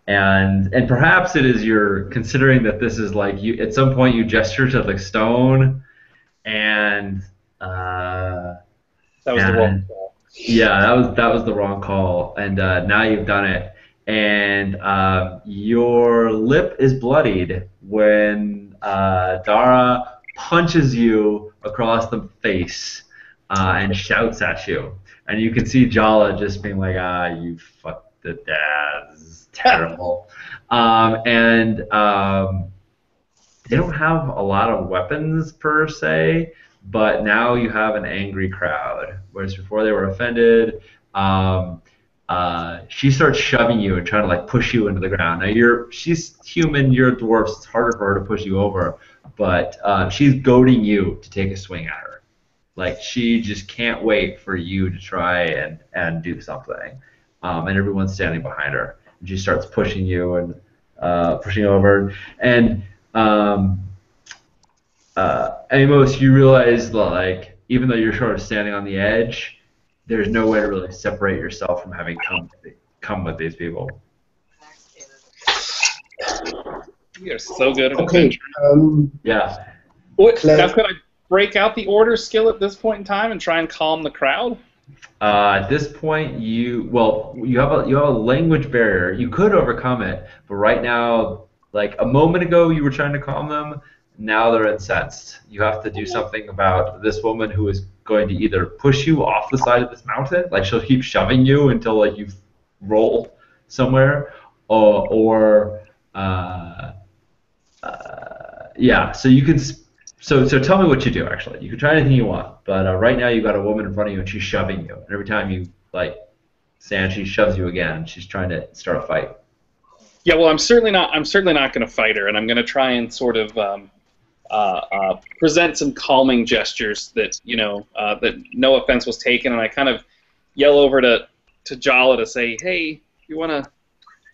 Speaker 1: And perhaps it is you're considering that this is like you at some point you gesture to the stone and
Speaker 3: that was the wrong call.
Speaker 1: Yeah, that was the wrong call, and now you've done it. And your lip is bloodied when Dara punches you across the face and shouts at you. And you can see Jala just being like, you fucked the dad. This is terrible. And they don't have a lot of weapons per se, but now you have an angry crowd. Whereas before they were offended. she starts shoving you and trying to like push you into the ground. Now she's human, you're a dwarf, so it's harder for her to push you over, but she's goading you to take a swing at her. Like she just can't wait for you to try and do something, and everyone's standing behind her. And she starts pushing you and pushing over, and Amos, you realize that like even though you're sort of standing on the edge, there's no way to really separate yourself from having come with these people.
Speaker 3: You are so good at
Speaker 2: Okay.
Speaker 3: adventure.
Speaker 1: Yeah.
Speaker 3: Now, could I break out the order skill at this point in time and try and calm the crowd?
Speaker 1: At this point, you have a language barrier. You could overcome it, but right now, like a moment ago, you were trying to calm them. Now they're incensed. You have to do something about this woman who is going to either push you off the side of this mountain, like she'll keep shoving you until like you roll somewhere, or yeah. So you can. So tell me what you do. Actually, you can try anything you want, but right now you've got a woman in front of you and she's shoving you. And every time you like stand, she shoves you again. She's trying to start a fight.
Speaker 3: Yeah, well, I'm certainly not going to fight her, and I'm going to try and sort of present some calming gestures that that no offense was taken, and I kind of yell over to Jala to say, "Hey, you wanna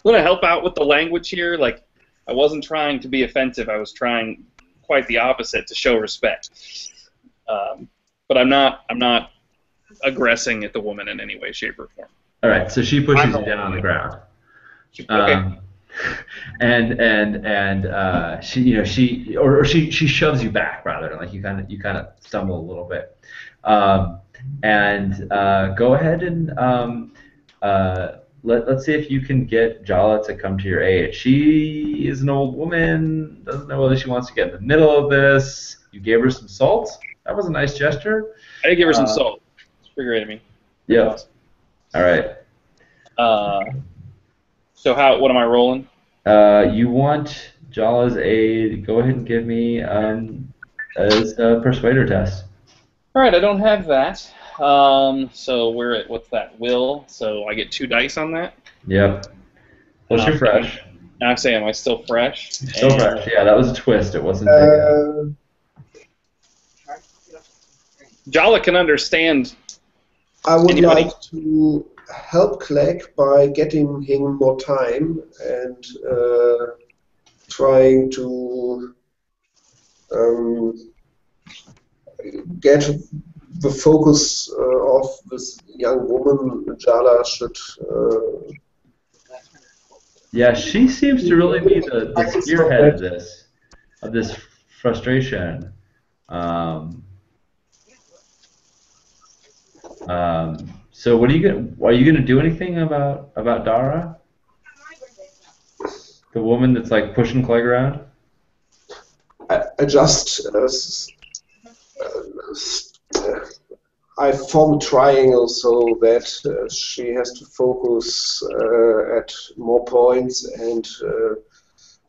Speaker 3: help out with the language here? Like, I wasn't trying to be offensive. I was trying quite the opposite, to show respect. But I'm not aggressing at the woman in any way, shape, or form."
Speaker 1: All right. So she pushes you down on the ground.
Speaker 3: Okay.
Speaker 1: And she shoves you back rather, like you kind of stumble a little bit. Go ahead and let's see if you can get Jala to come to your aid. She is an old woman, doesn't know whether she wants to get in the middle of this. You gave her some salt. That was a nice gesture.
Speaker 3: I did give her some salt. Figure it me.
Speaker 1: Yeah.
Speaker 3: Awesome.
Speaker 1: All right.
Speaker 3: So what am I rolling?
Speaker 1: You want Jala's aid? Go ahead and give me as a persuader test.
Speaker 3: All right, I don't have that. So we're at what's that? Will. So I get 2 dice on that.
Speaker 1: Yep. Plus you're fresh.
Speaker 3: I say, am I still fresh?
Speaker 1: Still fresh. Yeah, that was a twist. It wasn't taken.
Speaker 3: Jala can understand.
Speaker 2: I would
Speaker 3: Anybody?
Speaker 2: like to help Clegg by getting him more time and trying to get the focus of this young woman. Jala should.
Speaker 1: Yeah, she seems to really be the spearhead of this frustration. So what are you gonna do anything about Dara? The woman that's like pushing Clegg around?
Speaker 2: I just I form a triangle so that she has to focus at more points, and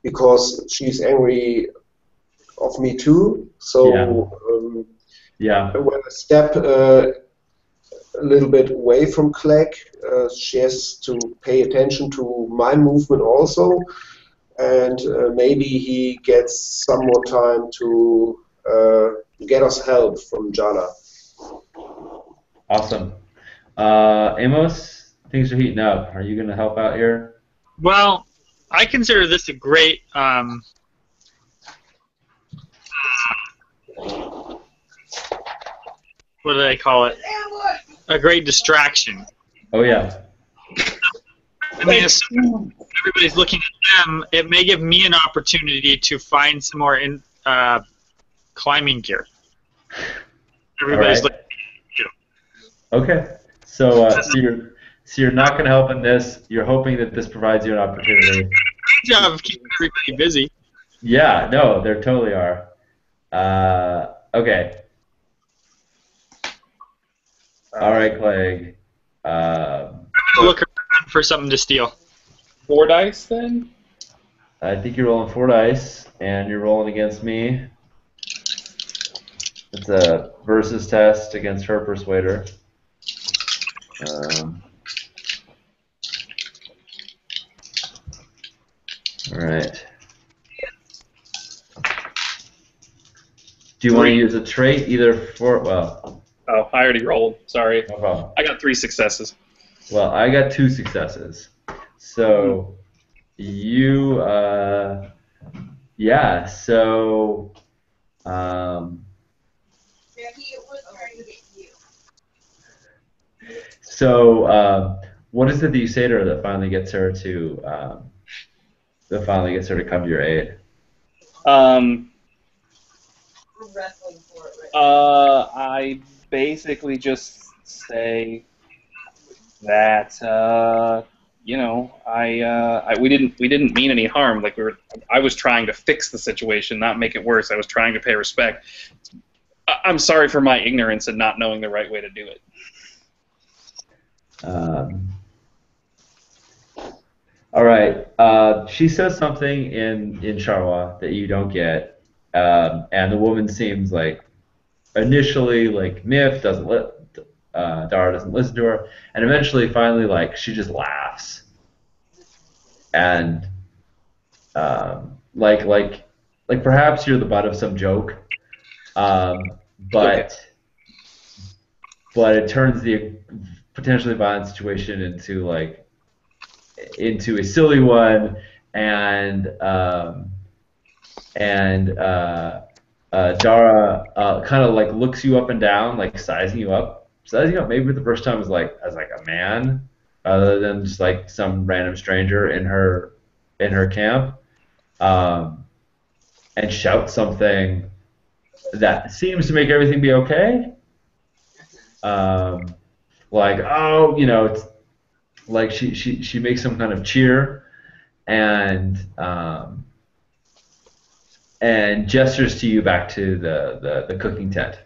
Speaker 2: because she's angry of me too. So
Speaker 1: Yeah.
Speaker 2: when I step a little bit away from Clegg, she has to pay attention to my movement also, and maybe he gets some more time to get us help from Jala.
Speaker 1: Awesome. Amos, things are heating up. Are you going to help out here?
Speaker 4: Well, I consider this a great what do they call it? A great distraction.
Speaker 1: Oh, yeah.
Speaker 4: I mean, assuming everybody's looking at them, it may give me an opportunity to find some more climbing gear. Everybody's looking at you.
Speaker 1: Okay. So you're not going to help in this. You're hoping that this provides you an opportunity.
Speaker 4: Great job of keeping everybody busy.
Speaker 1: Yeah. No, there totally are. Okay. All right, Clegg.
Speaker 4: I'm gonna look around for something to steal.
Speaker 3: 4 dice then?
Speaker 1: I think you're rolling 4 dice, and you're rolling against me. It's a versus test against her persuader. All right. Do you want to use a trait either for, well...
Speaker 3: Oh, I already rolled. Sorry.
Speaker 1: No problem.
Speaker 3: I got 3 successes.
Speaker 1: Well, I got 2 successes. So, you, yeah, so,
Speaker 5: Yeah, he was trying to get you.
Speaker 1: so, what is it that you say to her that finally gets her to come to your aid?
Speaker 5: We're wrestling for it right
Speaker 3: I basically just say that we didn't mean any harm. Like I was trying to fix the situation, not make it worse. I was trying to pay respect. I'm sorry for my ignorance and not knowing the right way to do it.
Speaker 1: All right. She says something in Charwa that you don't get, and the woman seems like initially like miffed, Dara doesn't listen to her, and eventually, finally, like she just laughs, and like perhaps you're the butt of some joke, but it turns the potentially violent situation into a silly one, and Dara kind of like looks you up and down, like sizing you up. Maybe the first time was like as like a man, rather than just like some random stranger in her camp, and shouts something that seems to make everything be okay. Like, oh, it's like she makes some kind of cheer, and gestures to you back to the cooking tent.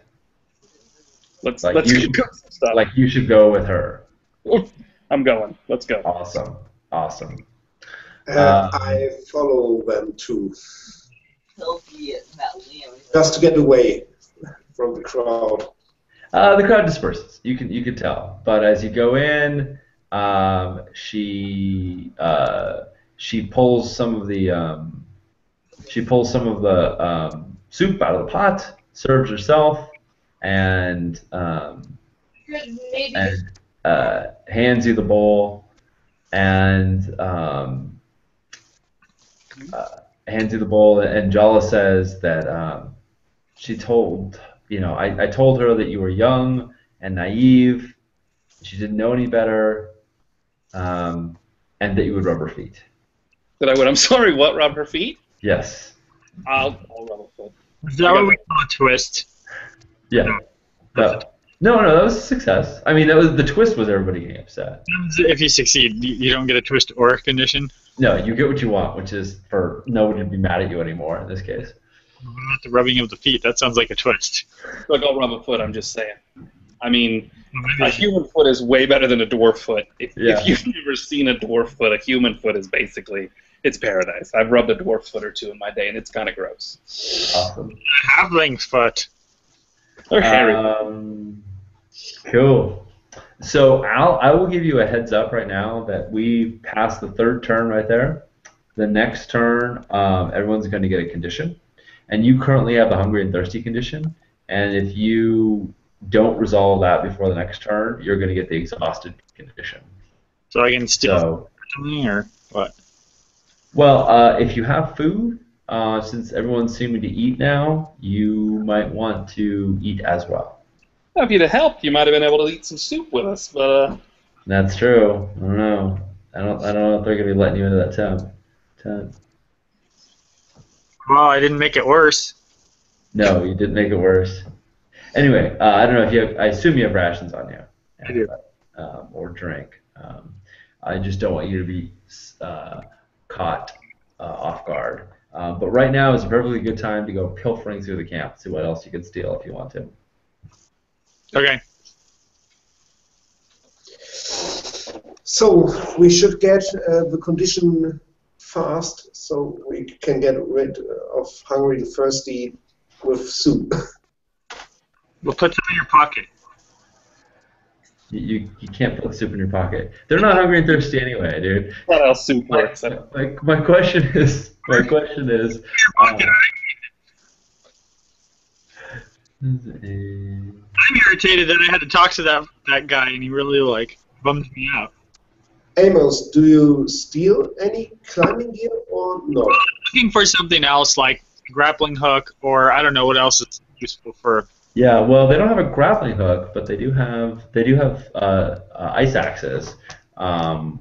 Speaker 3: Let's
Speaker 1: Like
Speaker 3: cook some stuff.
Speaker 1: Like you should go with her.
Speaker 3: I'm going. Let's go.
Speaker 1: Awesome.
Speaker 2: I follow them too,
Speaker 5: Healthy at that Liam.
Speaker 2: just to get away from the crowd.
Speaker 1: The crowd disperses. You can tell, but as you go in, she pulls some of the soup out of the pot, serves herself, and hands you the bowl, and and Jala says that she told I told her that you were young and naive, she didn't know any better, and that you would rub her feet.
Speaker 3: That I would. I'm sorry. What? Rub her feet?
Speaker 1: Yes.
Speaker 3: I'll rub her foot.
Speaker 4: Is that what we call a twist?
Speaker 1: Yeah. No, that was a success. I mean, the twist was everybody getting upset.
Speaker 4: If you succeed, you don't get a twist or a condition?
Speaker 1: No, you get what you want, which is for nobody to be mad at you anymore in this case.
Speaker 4: Not the rubbing of the feet. That sounds like a twist.
Speaker 3: Look, I'll rub a foot. I'm just saying. I mean, a human foot is way better than a dwarf foot. If you've never seen a dwarf foot, a human foot is basically, it's paradise. I've rubbed a dwarf foot or two in my day, and it's kind of gross.
Speaker 1: Awesome.
Speaker 4: Halfling foot.
Speaker 3: Or hairy.
Speaker 1: Cool. So I will give you a heads up right now that we passed the 3rd turn right there. The next turn, everyone's going to get a condition, and you currently have the hungry and thirsty condition. And if you don't resolve that before the next turn, you're going to get the exhausted condition.
Speaker 4: So I can steal something, or what?
Speaker 1: Well, if you have food, since everyone's seeming to eat now, you might want to eat as well.
Speaker 3: If you'd have helped, you might have been able to eat some soup with us, but
Speaker 1: That's true. I don't know. I don't know if they're going to be letting you into that tent.
Speaker 4: Well, I didn't make it worse.
Speaker 1: No, you didn't make it worse. Anyway, I don't know if you have. I assume you have rations on you.
Speaker 4: I do.
Speaker 1: Or drink. I just don't want you to be caught off guard. But right now is a perfectly good time to go pilfering through the camp. See what else you can steal if you want to.
Speaker 4: Okay.
Speaker 2: So we should get the condition fast, so we can get rid of hungry and thirsty with soup.
Speaker 4: We'll put them in your pocket.
Speaker 1: You can't put soup in your pocket. They're not hungry and thirsty anyway, dude.
Speaker 3: What else soup works?
Speaker 1: My question is um,
Speaker 4: I'm irritated that I had to talk to that guy, and he really like bummed me out.
Speaker 2: Amos, do you steal any climbing gear or no?
Speaker 4: Looking for something else like a grappling hook, or I don't know what else is useful for.
Speaker 1: yeah, well, they don't have a grappling hook, but they do have ice axes,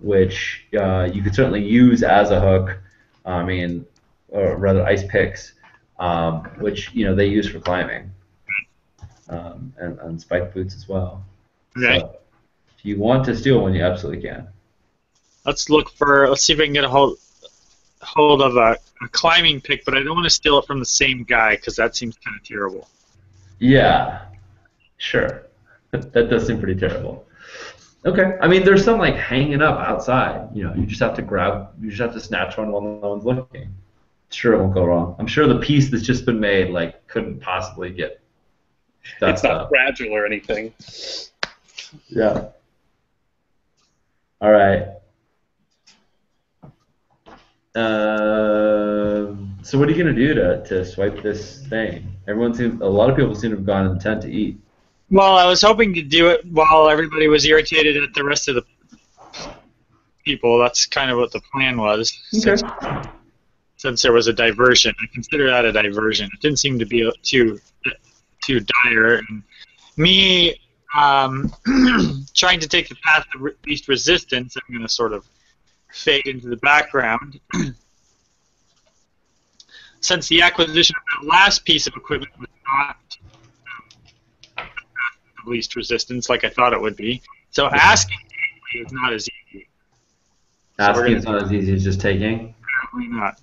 Speaker 1: which you could certainly use as a hook. I mean, or rather, ice picks, which they use for climbing, and spike boots as well.
Speaker 4: Okay.
Speaker 1: So, if you want to steal one, you absolutely can.
Speaker 4: Let's see if I can get a hold of a climbing pick, but I don't want to steal it from the same guy because that seems kind of terrible.
Speaker 1: Yeah, sure. That does seem pretty terrible. Okay, I mean, there's some like hanging up outside. You just have to snatch one while no one's looking. Sure, it won't go wrong. I'm sure the piece that's just been made like couldn't possibly get.
Speaker 3: It's not fragile or anything.
Speaker 1: Yeah. All right. So what are you gonna do to swipe this thing? A lot of people seem to have gone in the tent to eat.
Speaker 4: Well, I was hoping to do it while everybody was irritated at the rest of the people. That's kind of what the plan was.
Speaker 1: Okay.
Speaker 4: Since there was a diversion, I consider that a diversion. It didn't seem to be too dire. And me trying to take the path of least resistance, I'm going to sort of fade into the background. Since the acquisition of that last piece of equipment was not of least resistance like I thought it would be, so asking is not as easy.
Speaker 1: Asking is not as easy as just taking?
Speaker 4: Probably not.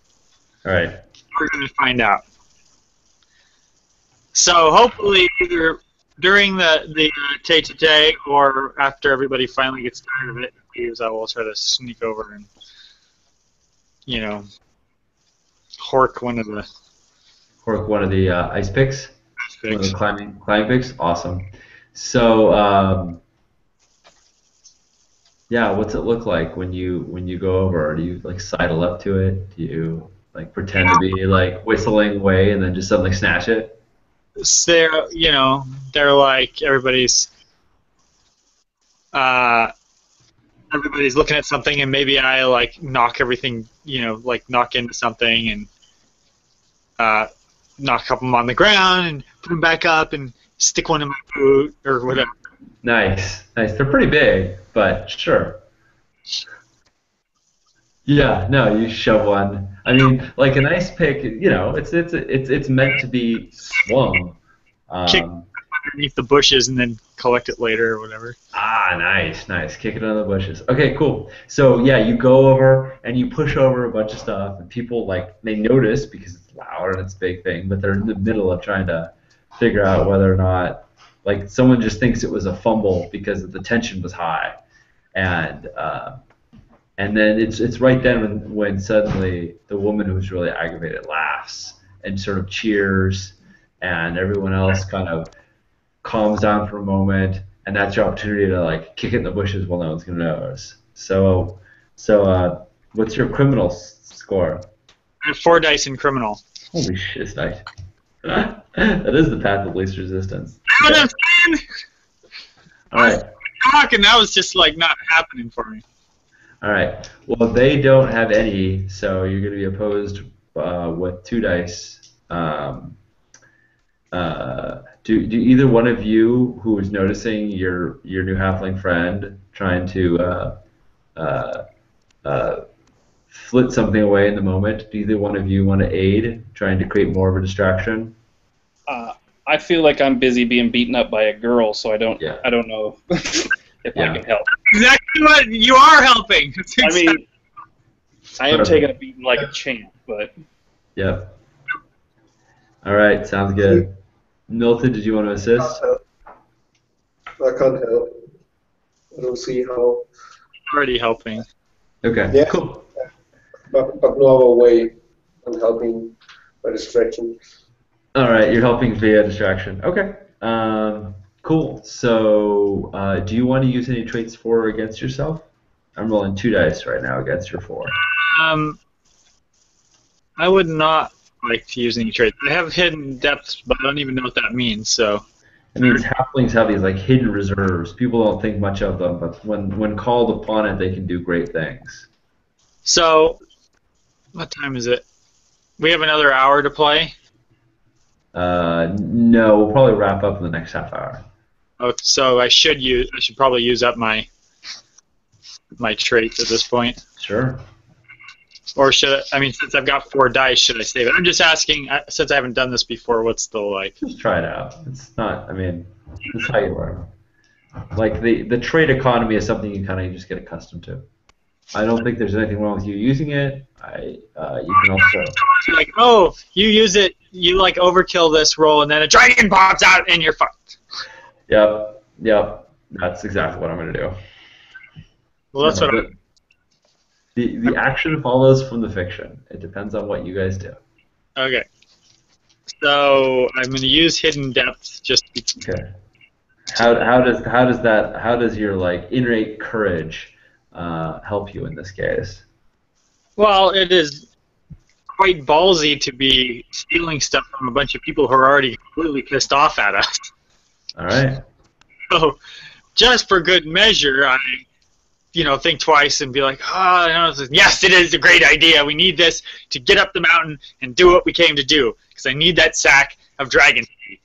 Speaker 1: All right.
Speaker 4: We're going to find out. So hopefully either during the day-to-day or after everybody finally gets tired of it, I will try to sneak over and, hork one of the
Speaker 1: ice picks? One of the climbing picks? Awesome. So, yeah, what's it look like when you go over? Do you like sidle up to it? Do you like pretend to be like whistling away and then just suddenly snatch it?
Speaker 4: They're like everybody's looking at something, and maybe I like knock everything, like knock into something and knock a couple them on the ground and put them back up and stick one in my boot or whatever.
Speaker 1: Nice. They're pretty big, but sure. Yeah, no, you shove one. I mean, like an ice pick, it's meant to be swung.
Speaker 4: Kick underneath the bushes and then collect it later or whatever.
Speaker 1: Ah, nice. Kick it under the bushes. Okay, cool. So yeah, you go over and you push over a bunch of stuff, and people they notice because it's loud and it's a big thing, but they're in the middle of trying to figure out whether or not someone just thinks it was a fumble because the tension was high, and then it's right then when suddenly the woman who's really aggravated laughs and sort of cheers, and everyone else kind of calms down for a moment, and that's your opportunity to kick it in the bushes while no one's gonna notice. So what's your criminal score?
Speaker 4: I have 4 dice in criminal.
Speaker 1: Holy shit, it's nice. That is the path of least resistance.
Speaker 4: Okay.
Speaker 1: All right.
Speaker 4: And that was just not happening for me.
Speaker 1: All right. Well, they don't have any, so you're going to be opposed with 2 dice. Do either one of you who is noticing your new halfling friend trying to flit something away in the moment? Do either one of you want to aid, trying to create more of a distraction?
Speaker 3: I feel like I'm busy being beaten up by a girl, so I don't know if I can help.
Speaker 4: Exactly what you are helping.
Speaker 3: I mean, I am taking a beating like a champ, but.
Speaker 1: Yep. All right, sounds good. Milton, did you want to assist?
Speaker 2: I can't help. I don't see how.
Speaker 4: Already helping.
Speaker 1: Okay.
Speaker 2: Yeah.
Speaker 1: Cool.
Speaker 2: But no other way than helping by distraction.
Speaker 1: All right, you're helping via distraction. Okay. Cool. So, do you want to use any traits for or against yourself? I'm rolling 2 dice right now against your 4.
Speaker 4: Um, I would not like to use any traits. I have hidden depths, but I don't even know what that means. So,
Speaker 1: It means halflings have these like hidden reserves. People don't think much of them, but when called upon it, they can do great things.
Speaker 4: what time is it? We have another hour to play.
Speaker 1: No, we'll probably wrap up in the next half hour.
Speaker 4: Oh, so I should probably use up my traits at this point.
Speaker 1: Sure.
Speaker 4: Or since I've got 4 dice, should I save it? I'm just asking, since I haven't done this before, what's the like?
Speaker 1: Just try it out. It's not. I mean, it's how you learn. Like the trade economy is something you kind of just get accustomed to. I don't think there's anything wrong with you using it. You can also.
Speaker 4: Like, oh, you use it, you like overkill this roll, and then a dragon pops out, and you're fucked.
Speaker 1: Yep. That's exactly what I'm gonna do.
Speaker 4: Well, that's what
Speaker 1: The action follows from the fiction. It depends on what you guys do.
Speaker 4: Okay. So I'm going to use hidden depth just.
Speaker 1: Okay. How does your like innate courage help you in this case?
Speaker 4: Well, it is quite ballsy to be stealing stuff from a bunch of people who are already completely pissed off at us.
Speaker 1: All right.
Speaker 4: So, just for good measure, I think twice and be like, yes, it is a great idea. We need this to get up the mountain and do what we came to do, because I need that sack of dragon feed.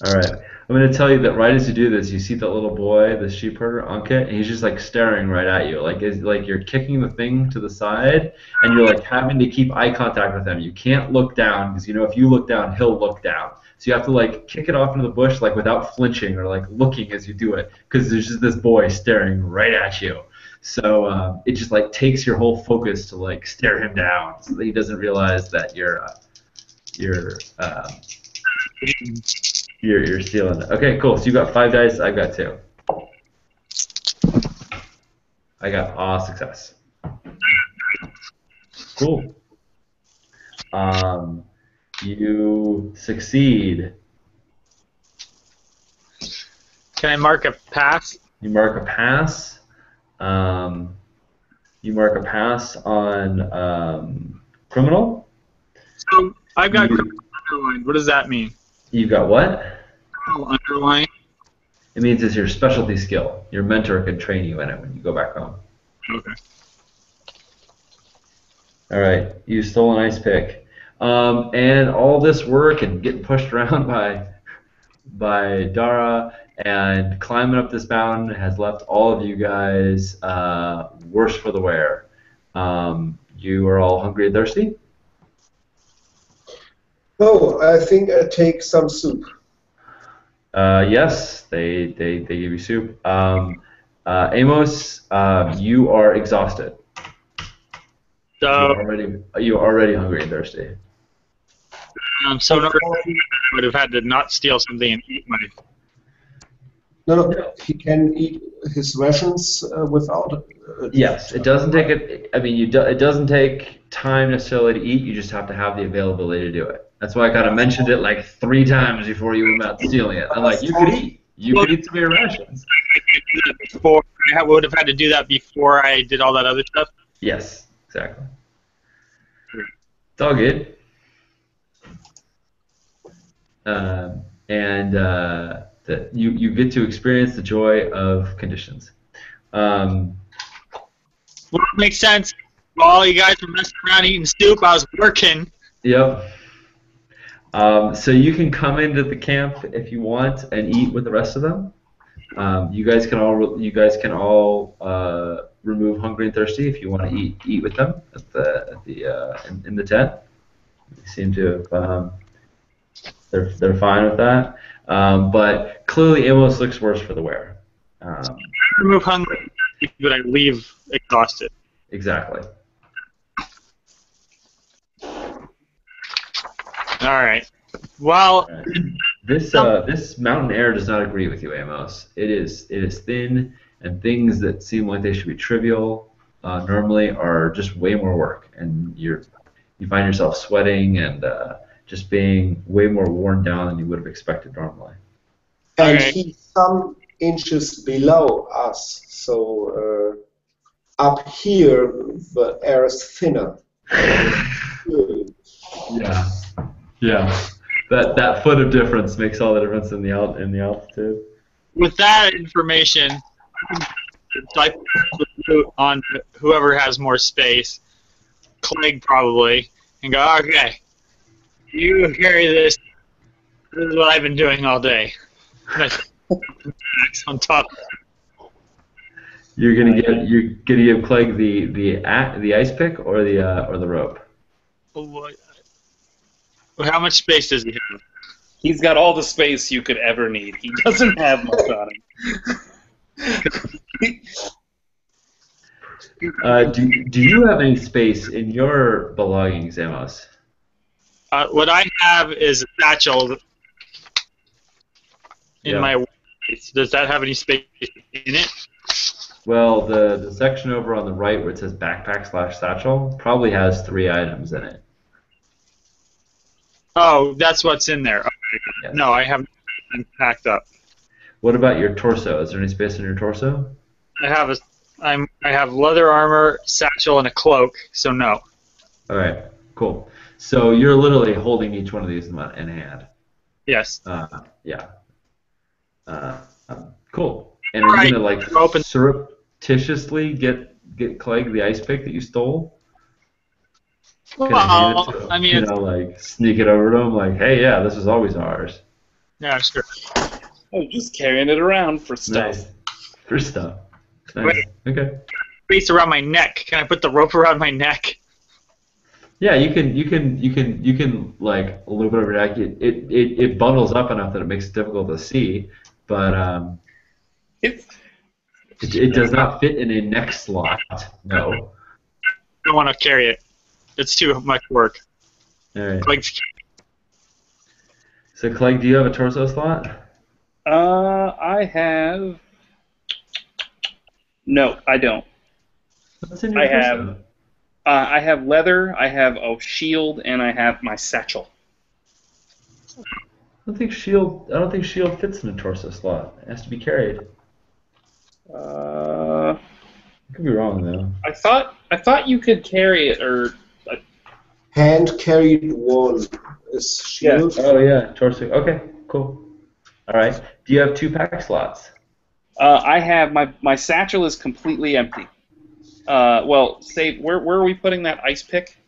Speaker 1: All right. I'm going to tell you that right as you do this, you see that little boy, the sheep herder, Ankit, and he's just like staring right at you. Like you're kicking the thing to the side, and you're like having to keep eye contact with him. You can't look down, because if you look down, he'll look down. So you have to like kick it off into the bush like without flinching or like looking as you do it, because there's just this boy staring right at you. So it just like takes your whole focus to like stare him down, so that he doesn't realize that you're stealing it. Okay, cool. So you got 5 dice. I've got 2. I got all success. Cool. You succeed.
Speaker 4: Can I mark a pass?
Speaker 1: You mark a pass. You mark a pass on criminal.
Speaker 4: So I've got criminal underlined. What does that mean?
Speaker 1: You've got what?
Speaker 4: Criminal underlined.
Speaker 1: It means it's your specialty skill. Your mentor can train you in it when you go back home.
Speaker 4: Okay.
Speaker 1: All right, you stole an ice pick, and all this work and getting pushed around by Dara and climbing up this mountain has left all of you guys worse for the wear. You are all hungry and thirsty?
Speaker 2: Oh, I think I take some soup.
Speaker 1: Yes, they give you soup. Amos, you are exhausted.
Speaker 4: So
Speaker 1: You're already hungry and thirsty.
Speaker 4: so in order I would have had to not steal something and eat my.
Speaker 2: No, he can eat his rations without.
Speaker 1: Yes, it doesn't take it. I mean, it doesn't take time necessarily to eat. You just have to have the availability to do it. That's why I kind of mentioned it like 3 times before you went about stealing it. I'm like, you could eat. You could eat some of your rations.
Speaker 4: I would have had to do that before I did all that other stuff.
Speaker 1: Yes, exactly. It's all good. You get to experience the joy of conditions.
Speaker 4: Well, it makes sense. While you guys were messing around eating soup, I was working.
Speaker 1: Yep. So you can come into the camp if you want and eat with the rest of them. You guys can all remove hungry and thirsty if you want to eat with them in the tent. They seem to have, they're fine with that. But clearly Amos looks worse for the wear.
Speaker 4: Remove hungry, but I leave exhausted.
Speaker 1: Exactly.
Speaker 4: All right. Well,
Speaker 1: this mountain air does not agree with you, Amos. It is thin, and things that seem like they should be trivial normally are just way more work, and you find yourself sweating and just being way more worn down than you would have expected normally.
Speaker 2: And
Speaker 4: Okay.
Speaker 2: he's some inches below us, so up here the air is thinner.
Speaker 1: Yeah. Yeah. That foot of difference makes all the difference in the altitude.
Speaker 4: With that information, I put on whoever has more space, Clegg probably, and go, okay, you carry this. This is what I've been doing all day. And I on top.
Speaker 1: You're gonna give Clegg the ice pick or the rope.
Speaker 4: How much space does he have?
Speaker 3: He's got all the space you could ever need. He doesn't have much on him.
Speaker 1: Do you have any space in your belongings, Amos?
Speaker 4: What I have is a satchel in my waist. Does that have any space in it?
Speaker 1: Well, the section over on the right where it says backpack/satchel probably has 3 items in it.
Speaker 4: Oh, that's what's in there. Okay.
Speaker 1: Yes.
Speaker 4: No, I haven't packed up.
Speaker 1: What about your torso? Is there any space in your torso?
Speaker 4: I have leather armor, satchel, and a cloak. So no.
Speaker 1: All right, cool. So you're literally holding each one of these in hand.
Speaker 4: Yes.
Speaker 1: Yeah. Cool. And are you gonna surreptitiously get Clegg the ice pick that you stole?
Speaker 4: Well,
Speaker 1: Hand it to him,
Speaker 4: I mean,
Speaker 1: sneak it over to him, like, hey, yeah, this is always ours.
Speaker 4: yeah, sure.
Speaker 3: Oh, just carrying it around for stuff.
Speaker 1: Nice. For stuff. Nice.
Speaker 4: Wait.
Speaker 1: Okay.
Speaker 4: Space around my neck. Can I put the rope around my neck?
Speaker 1: Yeah, you can like a little bit of your neck. It bundles up enough that it makes it difficult to see, but it does not fit in a neck slot. No.
Speaker 4: I don't want to carry it. It's too much work.
Speaker 1: All right.
Speaker 4: Clegg's.
Speaker 1: So Clegg, do you have a torso slot?
Speaker 3: I have. No, I don't.
Speaker 1: What's in your
Speaker 3: I
Speaker 1: torso?
Speaker 3: I have leather, I have a shield, and I have my satchel.
Speaker 1: I don't think shield fits in a torso slot. It has to be carried. I could be wrong though.
Speaker 3: I thought you could carry it, or
Speaker 2: Hand carried one is shield.
Speaker 1: Yeah. Oh yeah, torso. Okay, cool. All right. Do you have 2 pack slots?
Speaker 3: I have my satchel is completely empty. Well, say where are we putting that ice pick?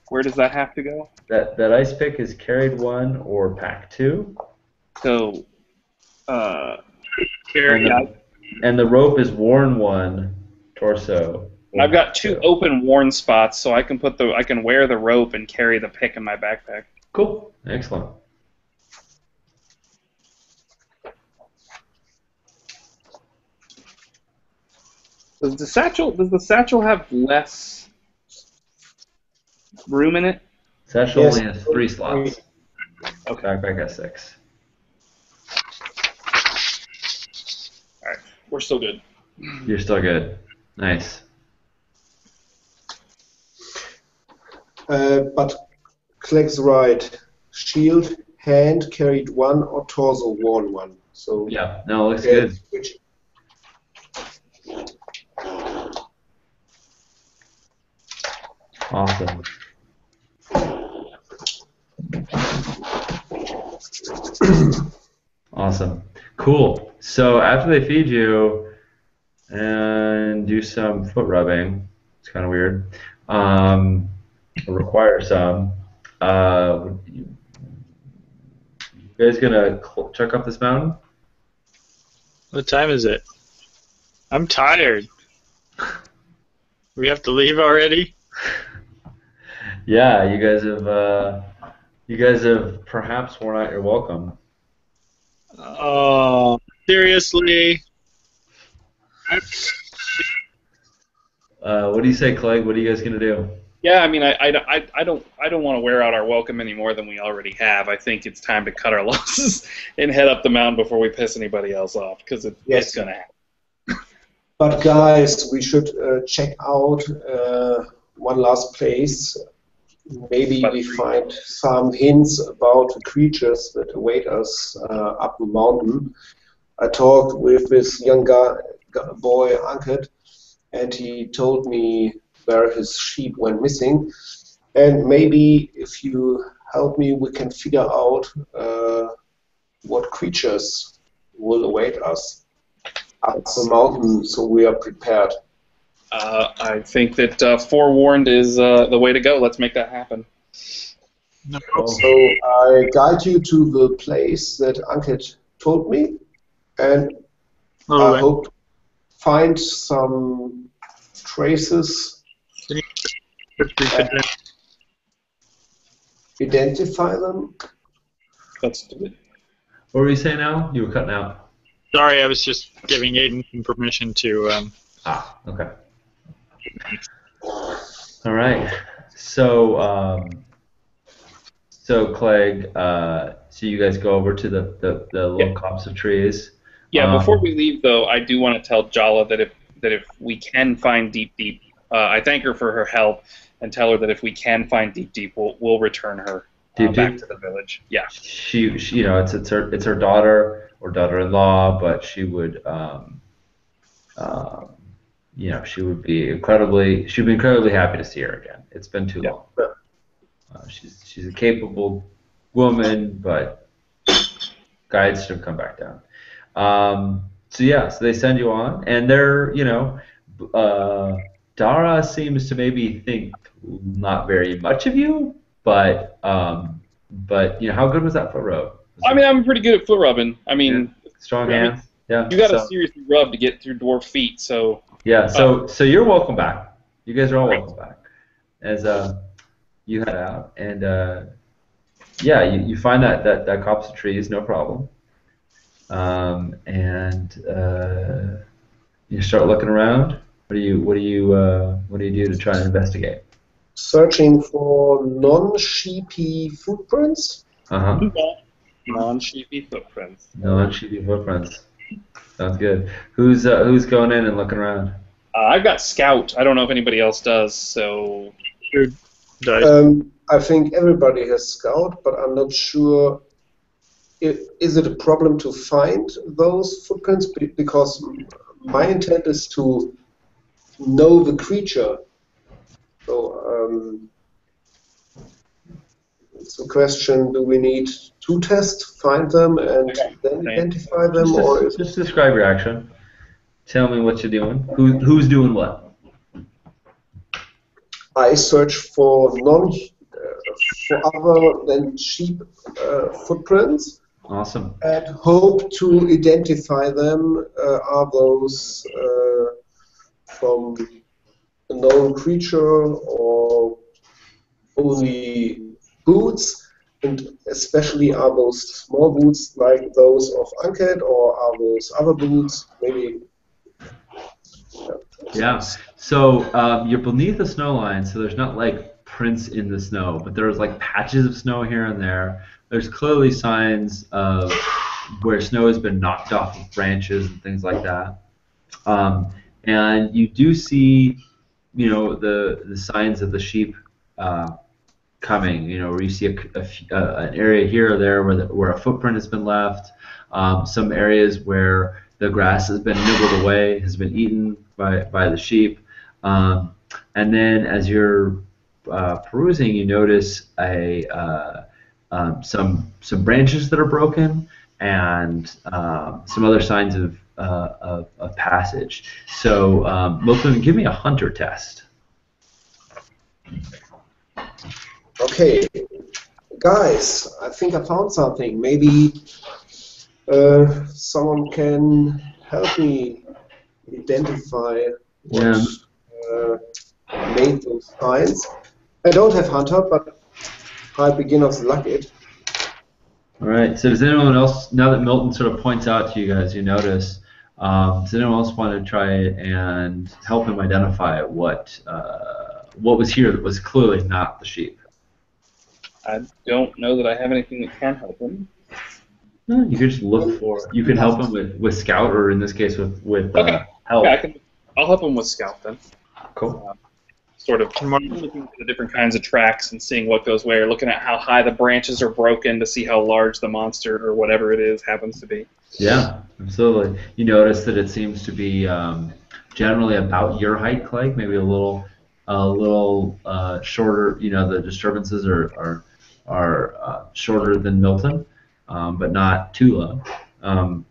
Speaker 3: Where does that have to go?
Speaker 1: That ice pick is carried 1 or pack 2.
Speaker 3: So,
Speaker 4: Carry.
Speaker 1: And the rope is worn 1 torso.
Speaker 3: I've got 2 open worn spots, so I can wear the rope and carry the pick in my backpack.
Speaker 1: Cool. Excellent.
Speaker 3: Does the satchel have less room in it?
Speaker 1: Satchel
Speaker 2: Yes.
Speaker 1: only has 3 slots.
Speaker 3: Okay.
Speaker 1: Backpack has 6.
Speaker 3: All right. We're still good.
Speaker 1: You're still good. Nice.
Speaker 2: But Clegg's right. Shield, hand carried 1 or torso worn 1. So
Speaker 1: Yeah. No, it looks good.
Speaker 2: switch.
Speaker 1: Awesome. Awesome. Cool. So after they feed you and do some foot rubbing, it's kind of weird. Require some. You guys gonna check up this mountain?
Speaker 4: What time is it? I'm tired. We have to leave already?
Speaker 1: Yeah, you guys have perhaps worn out your welcome.
Speaker 4: Oh, seriously?
Speaker 1: What do you say, Clegg? What are you guys gonna do?
Speaker 3: Yeah, I mean, I don't want to wear out our welcome any more than we already have. I think it's time to cut our losses and head up the mountain before we piss anybody else off, because it's gonna happen.
Speaker 2: But guys, we should check out one last place maybe we find some hints about the creatures that await us up the mountain. I talked with this young boy, Ankit, and he told me where his sheep went missing. And maybe if you help me, we can figure out what creatures will await us up the mountain, so we are prepared.
Speaker 3: I think that forewarned is the way to go. Let's make that happen.
Speaker 4: No.
Speaker 2: So I guide you to the place that Ankit told me, and I hope to find some traces, identify them.
Speaker 3: Let's do it.
Speaker 1: What were you saying now? You were cutting out.
Speaker 4: Sorry, I was just giving Aiden permission to.
Speaker 1: Okay. All right. So, Clegg, so you guys go over to the little copse of trees.
Speaker 3: Yeah. Before we leave, though, I do want to tell Jala that if we can find Deep Deep, I thank her for her help, and tell her that if we can find Deep Deep, we'll return her back to the village. Yeah.
Speaker 1: She you know, it's her daughter or daughter-in-law, but she would you know, she'd be incredibly happy to see her again. It's been too long. She's a capable woman, but guides should come back down. So they send you on, and they're, you know, Dara seems to maybe think not very much of you, but you know, how good was that foot rub?
Speaker 3: I mean, I'm pretty good at foot rubbing. I mean,
Speaker 1: strong hands. Yeah.
Speaker 3: You got to seriously rub to get through dwarf feet, so.
Speaker 1: Yeah. So you're welcome back. You guys are all welcome back. As you head out, and you find that copse of trees, no problem. And you start looking around. What do you do to try and investigate?
Speaker 2: Searching for non-sheepy footprints.
Speaker 3: Non-sheepy footprints.
Speaker 1: Non-sheepy footprints. Sounds good. Who's going in and looking around?
Speaker 3: I've got Scout. I don't know if anybody else does. So.
Speaker 2: I think everybody has Scout, but I'm not sure. Is it a problem to find those footprints? Because my intent is to know the creature. So it's a question: do we need two tests, find them, and then identify them, or
Speaker 1: just describe your action? Tell me what you're doing. Who's doing what?
Speaker 2: I search for other than sheep footprints.
Speaker 1: Awesome.
Speaker 2: And hope to identify them. Are those from a known creature or only boots? And especially, are those small boots like those of Ankit, or are those other boots? Maybe.
Speaker 1: Yeah. So you're beneath the snow line, so there's not like prints in the snow, but there's like patches of snow here and there. There's clearly signs of where snow has been knocked off of branches and things like that. And you do see, you know, the signs of the sheep coming. You know, where you see an area here or there where a footprint has been left. Some areas where the grass has been nibbled away, has been eaten by the sheep. And then as you're perusing, you notice some branches that are broken and some other signs of passage. So Milton, give me a hunter test.
Speaker 2: Okay, guys, I think I found something. Maybe someone can help me identify what made those signs. I don't have hunter, but I beginner's luck it.
Speaker 1: All right. So does anyone else, now that Milton sort of points out to you guys, you notice, does anyone else want to try and help him identify what was here that was clearly not the sheep?
Speaker 3: I don't know that I have anything that can help him.
Speaker 1: You could just look for. You can help him with Scout, or in this case with
Speaker 3: okay.
Speaker 1: help.
Speaker 3: Yeah, I'll help him with Scout then.
Speaker 1: Cool.
Speaker 3: sort of looking at the different kinds of tracks and seeing what goes where, looking at how high the branches are broken to see how large the monster or whatever it is happens to be.
Speaker 1: Yeah, absolutely. You notice that it seems to be generally about your height, Clegg, maybe a little shorter. You know, the disturbances are shorter than Milton, but not too low.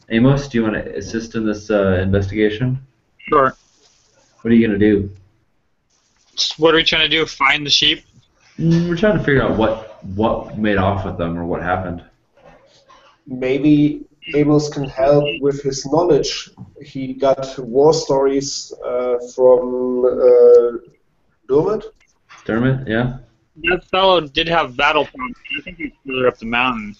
Speaker 1: Amos, do you want to assist in this investigation?
Speaker 4: Sure.
Speaker 1: What are you going to do?
Speaker 4: What are we trying to do? Find the sheep?
Speaker 1: We're trying to figure out what made off with them or what happened.
Speaker 2: Maybe Amos can help with his knowledge. He got war stories from Dermot.
Speaker 1: Dermot, yeah?
Speaker 4: That fellow did have battle problems. I think he's further up the mountain.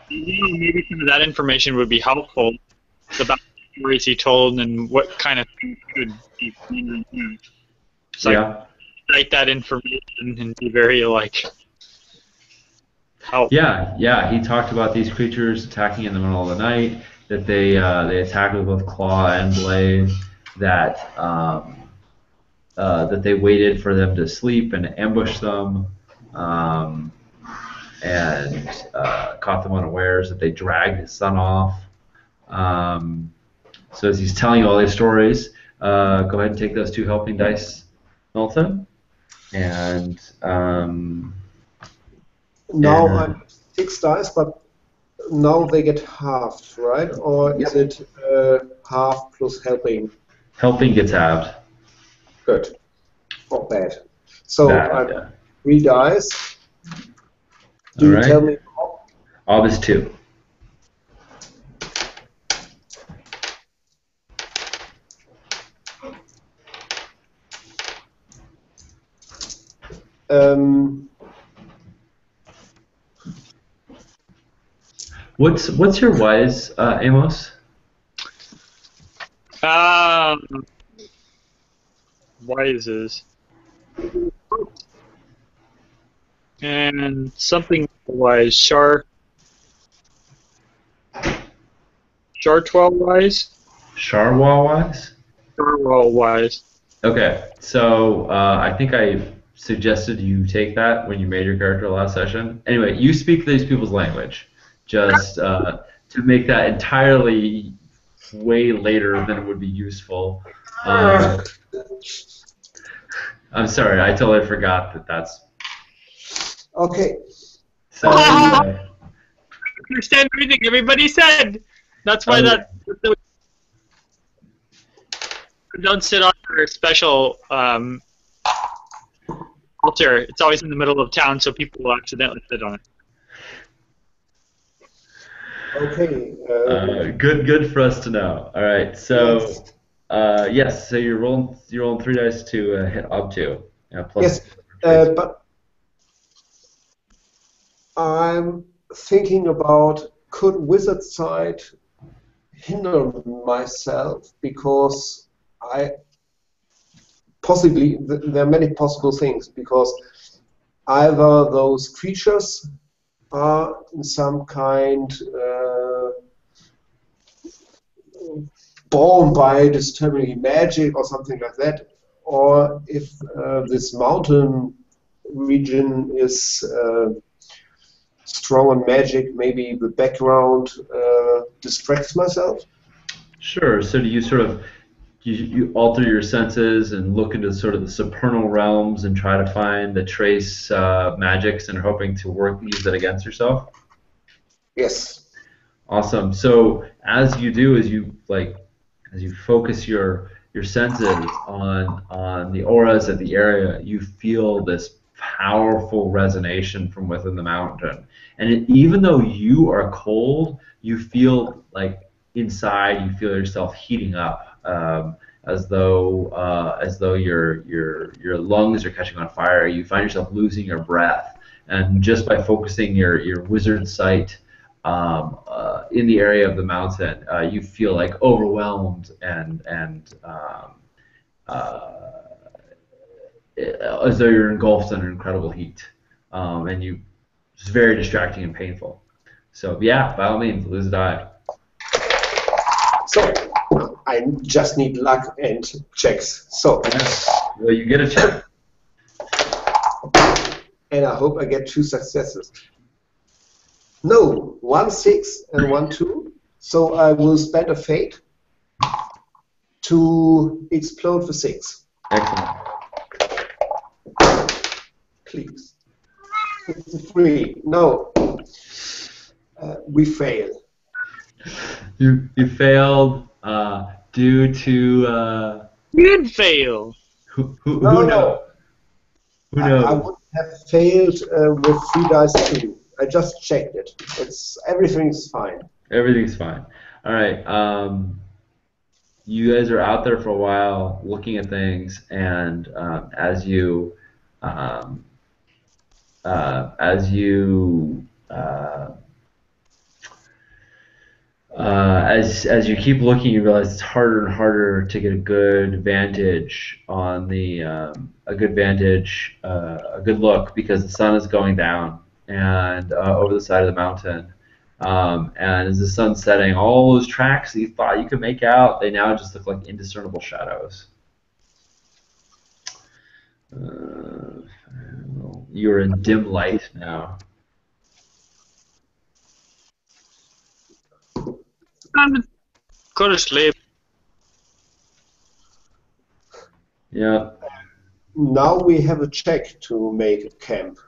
Speaker 4: Maybe some of that information would be helpful about the stories he told and what kind of things could be seen. So
Speaker 1: Yeah.
Speaker 4: cite that information and be very, help.
Speaker 1: Yeah. He talked about these creatures attacking in the middle of the night, that they attacked with both claw and blade, that that they waited for them to sleep and ambushed them, and caught them unawares, that they dragged his son off. So as he's telling you all these stories, go ahead and take those 2 helping dice, Milton. And
Speaker 2: Now
Speaker 1: and-
Speaker 2: I'm 6 dice, but now they get halved, right? Or is it half plus helping?
Speaker 1: helping gets halved.
Speaker 2: Good. Not bad. So
Speaker 1: Bad,
Speaker 2: I'm
Speaker 1: yeah.
Speaker 2: 3 dice. Do
Speaker 1: All
Speaker 2: you
Speaker 1: right.
Speaker 2: tell me?
Speaker 1: Ob is 2. What's your wise, Amos?
Speaker 4: Wises. And something wise. Char 12 wise?
Speaker 1: Sharwa wise?
Speaker 4: Charwell wise.
Speaker 1: Okay, so I think I suggested you take that when you made your character last session. Anyway, you speak these people's language, just to make that entirely way later than it would be useful. I'm sorry, I totally forgot that that's...
Speaker 2: Okay.
Speaker 1: So,
Speaker 4: I understand everything everybody said. That's why don't sit on your special altar. It's always in the middle of town, so people will accidentally sit on it.
Speaker 2: Okay.
Speaker 1: good for us to know. All right, so yes, so you're rolling 3 dice to hit Ob 2. Plus
Speaker 2: Yes, but I'm thinking about, could Wizard Side hinder myself, because there are many possible things, because either those creatures are in some kind born by disturbing magic or something like that, or if this mountain region is strong on magic, maybe the background distracts myself.
Speaker 1: Sure. So do you sort of you alter your senses and look into sort of the supernal realms and try to find the trace magics and hoping to use it against yourself?
Speaker 2: Yes.
Speaker 1: Awesome. So as you do, as you focus your senses on the auras of the area, you feel this powerful resonation from within the mountain. And even though you are cold, you feel like inside you feel yourself heating up, as though your lungs are catching on fire. You find yourself losing your breath, and just by focusing your wizard sight in the area of the mountain, you feel like overwhelmed and as though you're engulfed under incredible heat, and it's very distracting and painful. So yeah, by all means, lose a die.
Speaker 2: So I just need luck and checks. So
Speaker 1: Well, you get a check.
Speaker 2: and I hope I get 2 successes. No, 1 6 and 1 2. So I will spend a fate to explode for 6.
Speaker 1: Excellent.
Speaker 2: Please. It's a 3. No. We fail.
Speaker 1: You failed due to
Speaker 4: You didn't fail.
Speaker 1: who
Speaker 2: No,
Speaker 1: knows?
Speaker 2: no.
Speaker 1: Who
Speaker 2: I
Speaker 1: knows?
Speaker 2: would have failed with 3 dice too. I just checked it. Everything's fine.
Speaker 1: Everything's fine. All right. You guys are out there for a while looking at things, and as you uh, as you as you keep looking, you realize it's harder and harder to get a good vantage on the a good look because the sun is going down and over the side of the mountain. And as the sun's setting, all those tracks that you thought you could make out, they now just look like indiscernible shadows. You're in dim light now.
Speaker 4: Go to sleep.
Speaker 1: Yeah.
Speaker 2: Now we have a check to make a camp.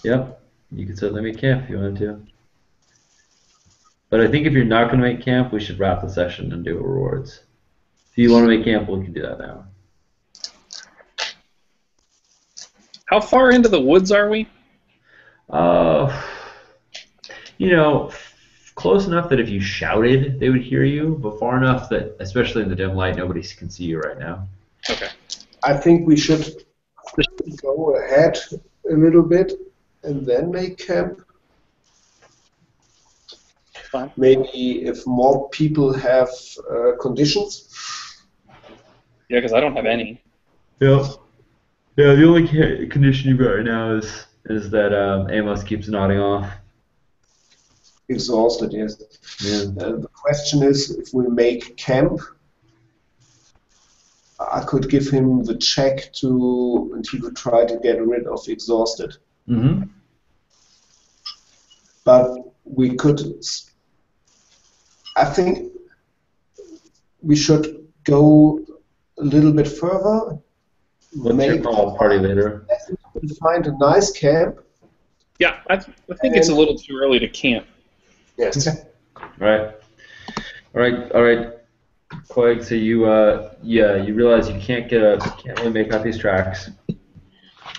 Speaker 1: Yep. You could certainly make camp if you wanted to. But I think if you're not going to make camp, we should wrap the session and do rewards. If you want to make camp, we can do that now.
Speaker 3: How far into the woods are we?
Speaker 1: You know, close enough that if you shouted, they would hear you, but far enough that, especially in the dim light, nobody can see you right now.
Speaker 3: Okay.
Speaker 2: I think we should go ahead a little bit and then make camp.
Speaker 3: Fine.
Speaker 2: Maybe if more people have conditions.
Speaker 3: Yeah, because I don't have any.
Speaker 1: Yeah. Yeah, the only condition you've got right now is that Amos keeps nodding off.
Speaker 2: Exhausted, yes.
Speaker 1: Yeah.
Speaker 2: The question is, if we make camp, I could give him the check and he could try to get rid of exhausted.
Speaker 1: Mm-hmm.
Speaker 2: But we could, I think we should go a little bit further.
Speaker 1: What's your call? Party later.
Speaker 2: Find a nice camp.
Speaker 3: Yeah, I think it's a little too early to camp.
Speaker 2: Yes.
Speaker 1: All right. Quag, so you realize you can't really make out these tracks.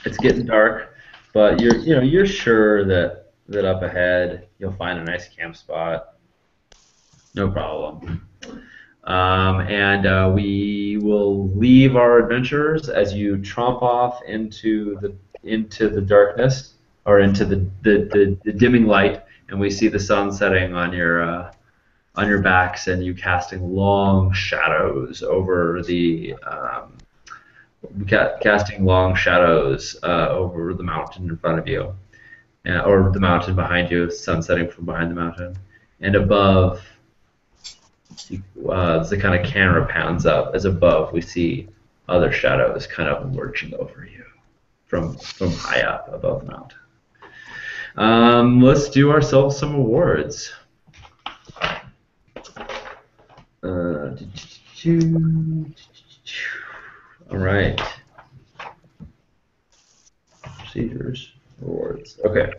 Speaker 1: It's getting dark, but you're sure that up ahead you'll find a nice camp spot. No problem. And we will leave our adventurers as you tromp off into the darkness or into the dimming light, and we see the sun setting on your backs, and you casting long shadows over the over the mountain in front of you, or the mountain behind you, sun setting from behind the mountain, and above. As the kind of camera pans up, as above we see other shadows kind of lurching over you from high up above the mountain. Let's do ourselves some awards. All right. Procedures, awards. Okay.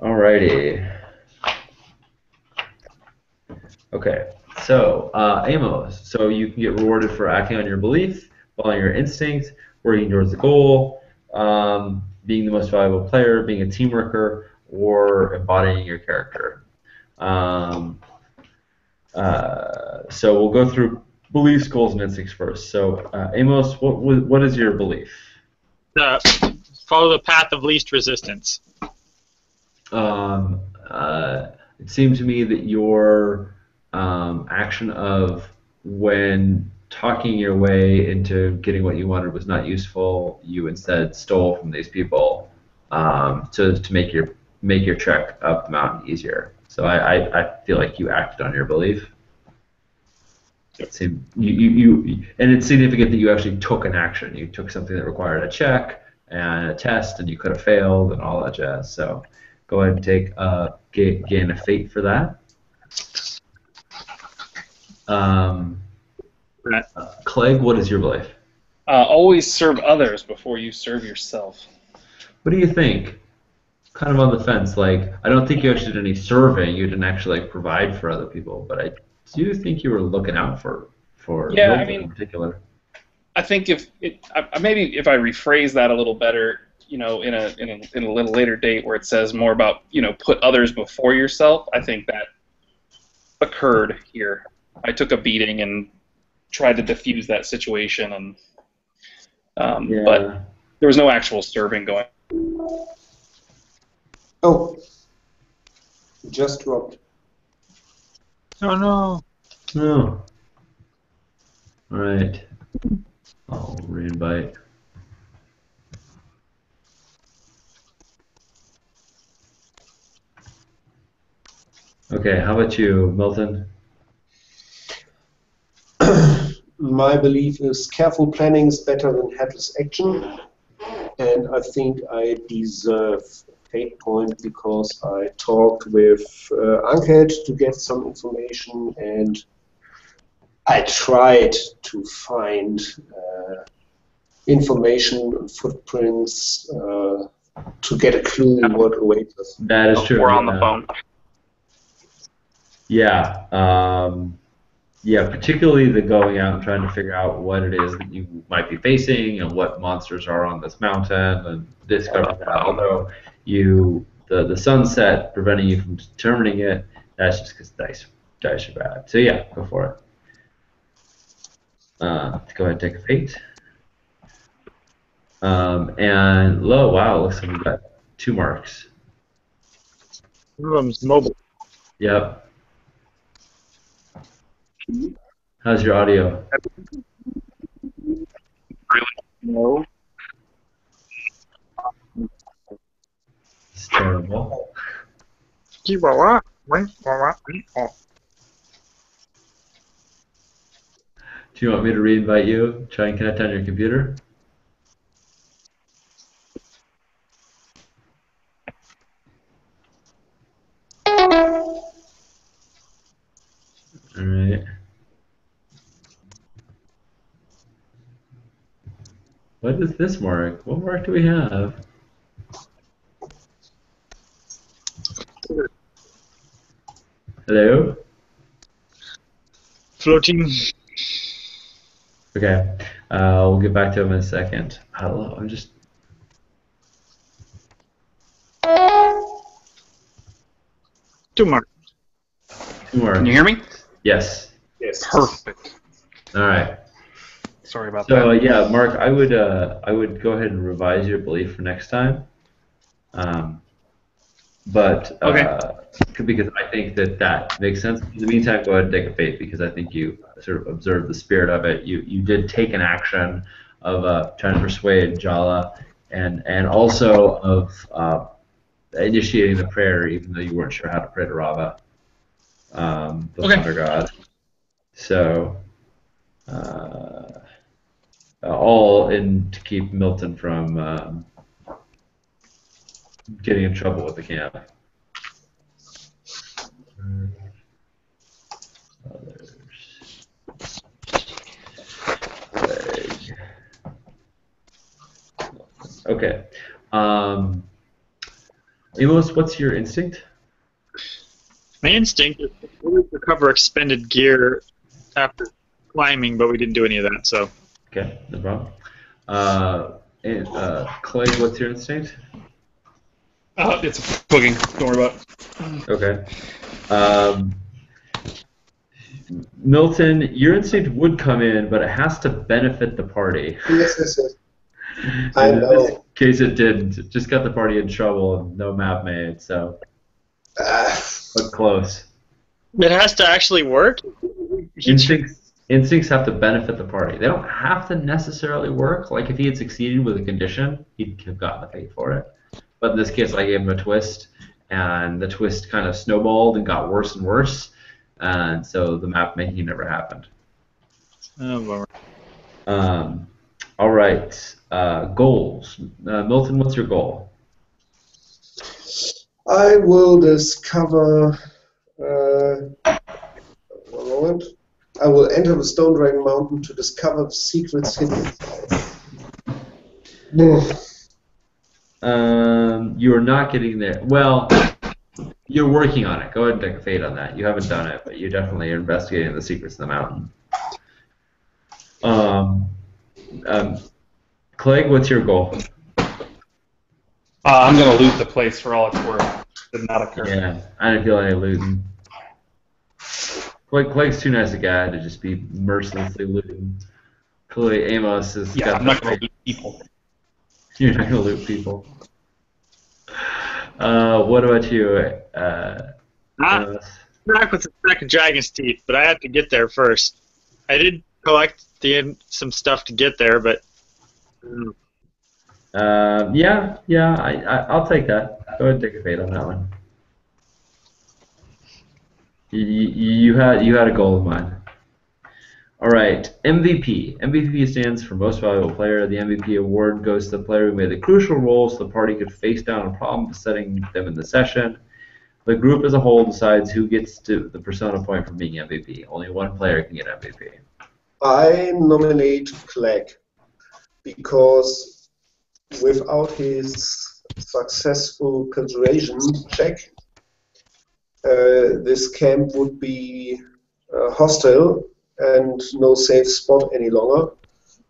Speaker 1: Alrighty. Okay, so Amos, so you can get rewarded for acting on your belief, following your instinct, working towards the goal, being the most valuable player, being a team worker, or embodying your character. So we'll go through beliefs, goals, and instincts first. So Amos, what is your belief?
Speaker 4: Follow the path of least resistance.
Speaker 1: It seemed to me that your action of when talking your way into getting what you wanted was not useful. You instead stole from these people to make your trek up the mountain easier. So I feel like you acted on your belief. And it's significant that you actually took an action. You took something that required a check and a test, and you could have failed and all that jazz. So go ahead and take gain a fate for that. Clegg, what is your belief?
Speaker 3: Always serve others before you serve yourself.
Speaker 1: What do you think? Kind of on the fence. Like, I don't think you actually did any serving. You didn't actually provide for other people, but I do think you were looking out for Milton in particular.
Speaker 3: I think maybe if I rephrase that a little better, in a little later date where it says more about put others before yourself, I think that occurred here. I took a beating and tried to diffuse that situation, and but there was no actual serving going.
Speaker 2: Oh, just dropped.
Speaker 4: Oh no.
Speaker 1: No. All right. I'll re-invite. Okay, how about you, Milton?
Speaker 2: My belief is careful planning is better than headless action, and I think I deserve a fate point because I talked with Ankhet to get some information, and I tried to find information and footprints to get a clue what awaits us.
Speaker 1: That is true.
Speaker 3: We're on the phone.
Speaker 1: Yeah. Yeah, particularly the going out and trying to figure out what it is that you might be facing and what monsters are on this mountain and discover that. Although the sunset preventing you from determining it, that's just because dice are bad. So yeah, go for it. Go ahead and take a fate. And low, wow, looks like we've got 2 marks.
Speaker 4: One of them's mobile.
Speaker 1: Yep. How's your audio?
Speaker 3: Really? No.
Speaker 1: It's terrible.
Speaker 4: Do
Speaker 1: you want me to re-invite you? Try and connect on your computer? Alright. What is this mark? What mark do we have? Hello?
Speaker 4: Floating.
Speaker 1: Okay. We'll get back to him in a second. Hello, I'm just...
Speaker 4: Two marks.
Speaker 1: 2 marks.
Speaker 3: Can you hear me?
Speaker 1: Yes.
Speaker 2: Yes.
Speaker 3: Perfect.
Speaker 1: All right.
Speaker 3: Sorry about
Speaker 1: So
Speaker 3: that.
Speaker 1: yeah, Mark, I would go ahead and revise your belief for next time. But because I think that makes sense. In the meantime, go ahead and take a fate because I think you sort of observed the spirit of it. You did take an action of trying to persuade Jala and also of initiating the prayer, even though you weren't sure how to pray to Rava, the Thunder God. So. All in to keep Milton from getting in trouble with the camp. Others. Okay. Amos, what's your instinct?
Speaker 4: My instinct is to recover expended gear after climbing, but we didn't do any of that, so.
Speaker 1: Okay, no problem. And Clay, what's your instinct?
Speaker 3: It's a booking. Don't worry about it.
Speaker 1: Okay. Milton, your instinct would come in, but it has to benefit the party.
Speaker 2: Yes.
Speaker 1: I know. In this case, it didn't. It just got the party in trouble and no map made, so. But close.
Speaker 4: It has to actually work?
Speaker 1: Instincts have to benefit the party. They don't have to necessarily work. Like if he had succeeded with a condition, he'd have gotten the fate for it. But in this case, I gave him a twist, and the twist kind of snowballed and got worse and worse, and so the map making never happened.
Speaker 4: Oh, bummer.
Speaker 1: All right. Goals. Milton, what's your goal?
Speaker 2: I will discover. One moment. I will enter the Stone Dragon Mountain to discover the secrets hidden.
Speaker 1: You are not getting there. Well, you're working on it. Go ahead and take a fade on that. You haven't done it, but you definitely are investigating the secrets of the mountain. Clegg, what's your goal?
Speaker 3: I'm going to loot the place for all it's worth. Did not occur.
Speaker 1: Yeah, I didn't feel any looting. Clegg's too nice a guy to just be mercilessly looting. Clearly, Amos has
Speaker 3: Yeah,
Speaker 1: got
Speaker 3: I'm not going to loot people.
Speaker 1: You're not going to loot people. What about you? Amos?
Speaker 4: Back with the second dragon's teeth, but I had to get there first. I did collect some stuff to get there, but
Speaker 1: Yeah, I'll take that. Go ahead and take a fade on that one. You had a goal in mind. All right, MVP. MVP stands for Most Valuable Player. The MVP award goes to the player who made the crucial role so the party could face down a problem setting them in the session. The group as a whole decides who gets to the persona point for being MVP. Only one player can get MVP.
Speaker 2: I nominate Clegg because without his successful persuasion check, this camp would be hostile and no safe spot any longer.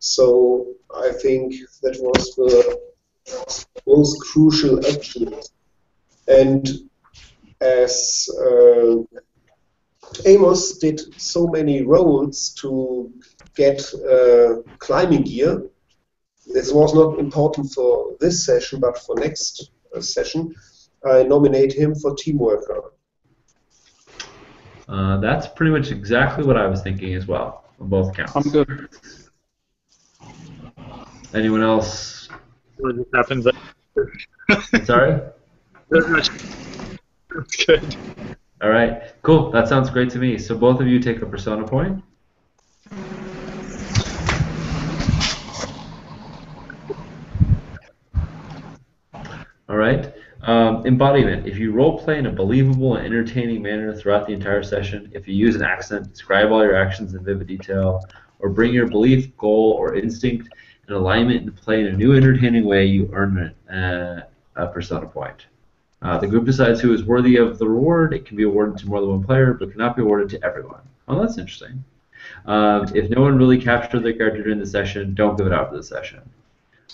Speaker 2: So I think that was the most crucial action. And as Amos did so many rolls to get climbing gear, this was not important for this session, but for next session, I nominate him for team worker.
Speaker 1: That's pretty much exactly what I was thinking as well, on both counts.
Speaker 3: I'm good.
Speaker 1: Anyone else?
Speaker 4: what just happened, but
Speaker 1: Sorry?
Speaker 4: that's good.
Speaker 1: All right, cool. That sounds great to me. So both of you take a persona point. All right. Embodiment. If you roleplay in a believable and entertaining manner throughout the entire session, if you use an accent, describe all your actions in vivid detail, or bring your belief, goal, or instinct in alignment into play in a new entertaining way, you earn a persona point. The group decides who is worthy of the reward. It can be awarded to more than one player, but cannot be awarded to everyone. Oh, that's interesting. If no one really captured their character during the session, don't give it out for the session.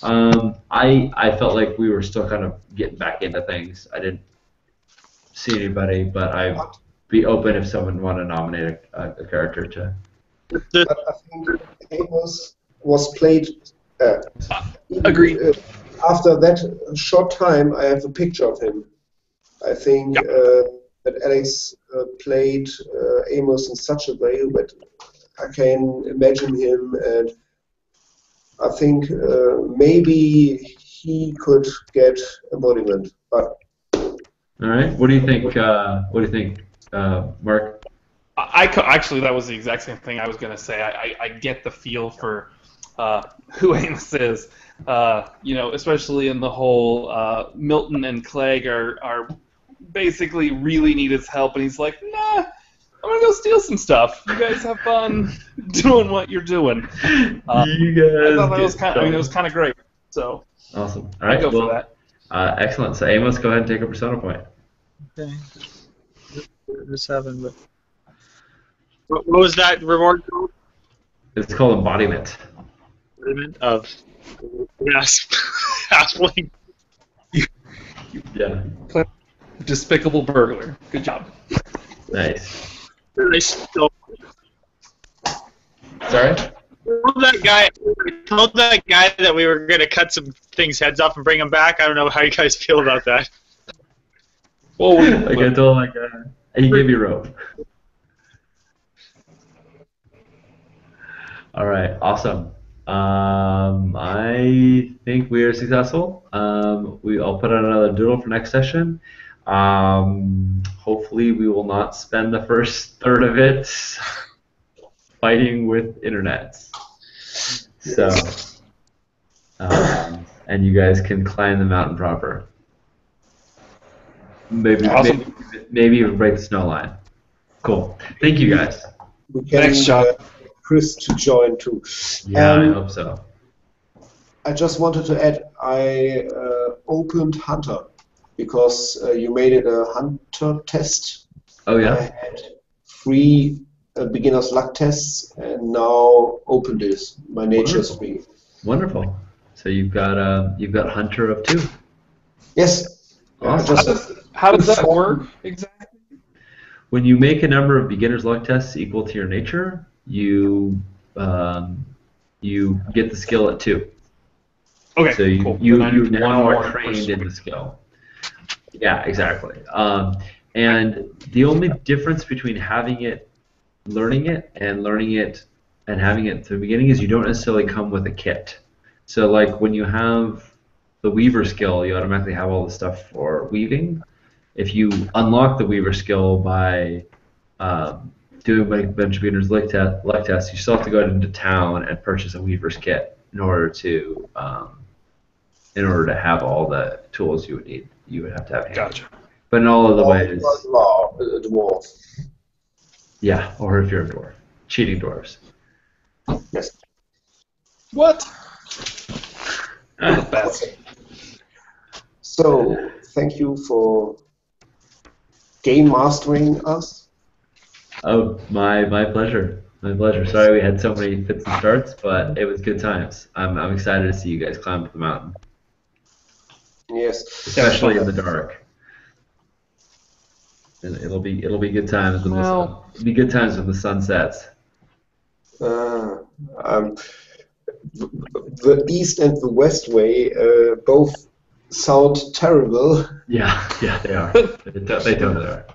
Speaker 1: I felt like we were still kind of getting back into things. I didn't see anybody, but I'd be open if someone wanted to nominate a character to.
Speaker 2: But I think Amos was played.
Speaker 3: Agreed.
Speaker 2: After that short time, I have a picture of him. I think that Alex played Amos in such a way that I can imagine him, and I think maybe he could get embodiment. But
Speaker 1: all right, what do you think? Mark?
Speaker 3: Actually, that was the exact same thing I was going to say. I get the feel for who Amos is. Especially in the whole Milton and Clegg are basically really need his help, and he's like, nah, I'm gonna go steal some stuff. You guys have fun doing what you're doing.
Speaker 1: You guys.
Speaker 3: I thought that was it was kind of great. So
Speaker 1: awesome. All right,
Speaker 3: I'd go for that.
Speaker 1: Excellent. So Amos, go ahead and take a persona point.
Speaker 4: Okay. This happened, but what was that reward called?
Speaker 1: It's called embodiment.
Speaker 4: Embodiment of halfling.
Speaker 1: Yeah.
Speaker 3: Despicable burglar. Good job.
Speaker 1: Nice. Sorry?
Speaker 4: I told that guy that we were going to cut some things heads off and bring him back. I don't know how you guys feel about that.
Speaker 3: Well,
Speaker 1: I told that guy. He gave you rope. All right. Awesome. I think we are successful. I'll put out another doodle for next session. Hopefully we will not spend the first third of it fighting with internets. So, and you guys can climb the mountain proper.
Speaker 3: Awesome.
Speaker 1: Maybe even break the snow line. Cool. Thank you guys.
Speaker 2: We can
Speaker 3: Thanks, John.
Speaker 2: Chris to join too.
Speaker 1: Yeah, I hope so.
Speaker 2: I just wanted to add, I opened Hunter because you made it a Hunter test.
Speaker 1: Oh
Speaker 2: I
Speaker 1: yeah.
Speaker 2: had 3 beginner's luck tests and now opened this. My nature's
Speaker 1: Wonderful.
Speaker 2: 3.
Speaker 1: Wonderful. So you've got Hunter of 2.
Speaker 2: Yes.
Speaker 1: Awesome.
Speaker 3: How does that work exactly?
Speaker 1: When you make a number of beginner's luck tests equal to your nature, you get the skill at 2.
Speaker 3: Okay,
Speaker 1: So you
Speaker 3: cool.
Speaker 1: you
Speaker 3: Then I
Speaker 1: you're
Speaker 3: need
Speaker 1: now
Speaker 3: one
Speaker 1: more
Speaker 3: more
Speaker 1: trained in the
Speaker 3: persuade.
Speaker 1: skill. Yeah, exactly. And the only difference between learning it and having it at the beginning is you don't necessarily come with a kit. So like when you have the Weaver skill, you automatically have all the stuff for weaving. If you unlock the Weaver skill by doing a bunch of beginner's luck tests, you still have to go into town and purchase a Weaver's kit in order to have all the tools you would need. You would have to have handy.
Speaker 3: Gotcha.
Speaker 1: But in all other ways,
Speaker 2: Dwarf.
Speaker 1: yeah, or if you're a dwarf. Cheating dwarves.
Speaker 2: Yes.
Speaker 3: What? We're the best.
Speaker 2: So, thank you for game mastering us.
Speaker 1: Oh, my pleasure. My pleasure. Sorry we had so many fits and starts, but it was good times. I'm excited to see you guys climb up the mountain,
Speaker 2: Yes.
Speaker 1: especially in the dark. And it'll be good times when it'll be good times when the sun sets.
Speaker 2: The east and the west way both sound terrible.
Speaker 1: Yeah, they are. They totally are.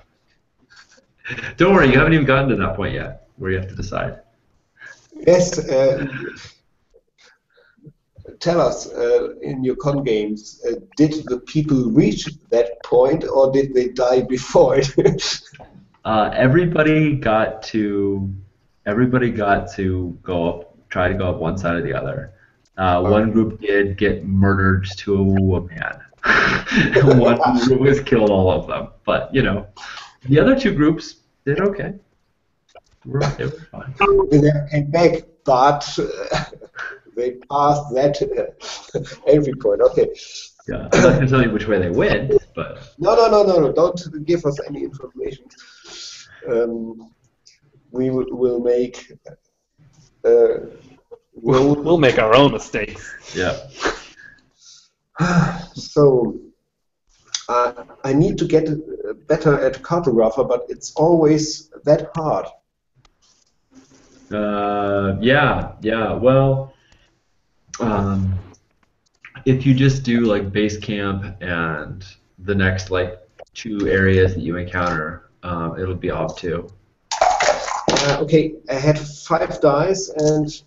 Speaker 1: Don't worry, you haven't even gotten to that point yet, where you have to decide.
Speaker 2: Yes. Tell us, in your con games, did the people reach that point, or did they die before it?
Speaker 1: Everybody got to go up, try to go up one side or the other. One group did get murdered to a man. One group was killed, all of them. But the other 2 groups did okay. They were fine.
Speaker 2: They never came back, but they passed that entry point. Okay.
Speaker 1: Yeah, I'm not going to tell you which way they went, but
Speaker 2: No. Don't give us any information. We will make.
Speaker 3: We'll make our own mistakes.
Speaker 1: yeah.
Speaker 2: So, I need to get better at cartographer, but it's always that hard.
Speaker 1: Yeah. Well, if you just do like base camp and the next like 2 areas that you encounter, it'll be off too.
Speaker 2: Okay, I had 5 dice and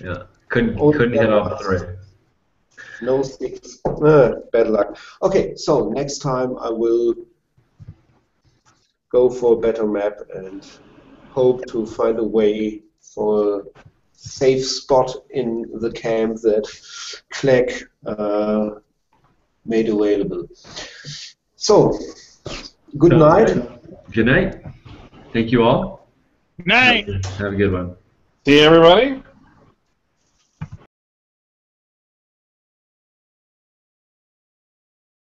Speaker 1: Yeah, couldn't hit off 3.
Speaker 2: no 6. Bad luck. Okay, so next time I will go for a better map and hope to find a way for a safe spot in the camp that Clegg made available. So, good night.
Speaker 1: Good night. Thank you all.
Speaker 4: Night.
Speaker 1: Have a good one.
Speaker 3: See you, everybody.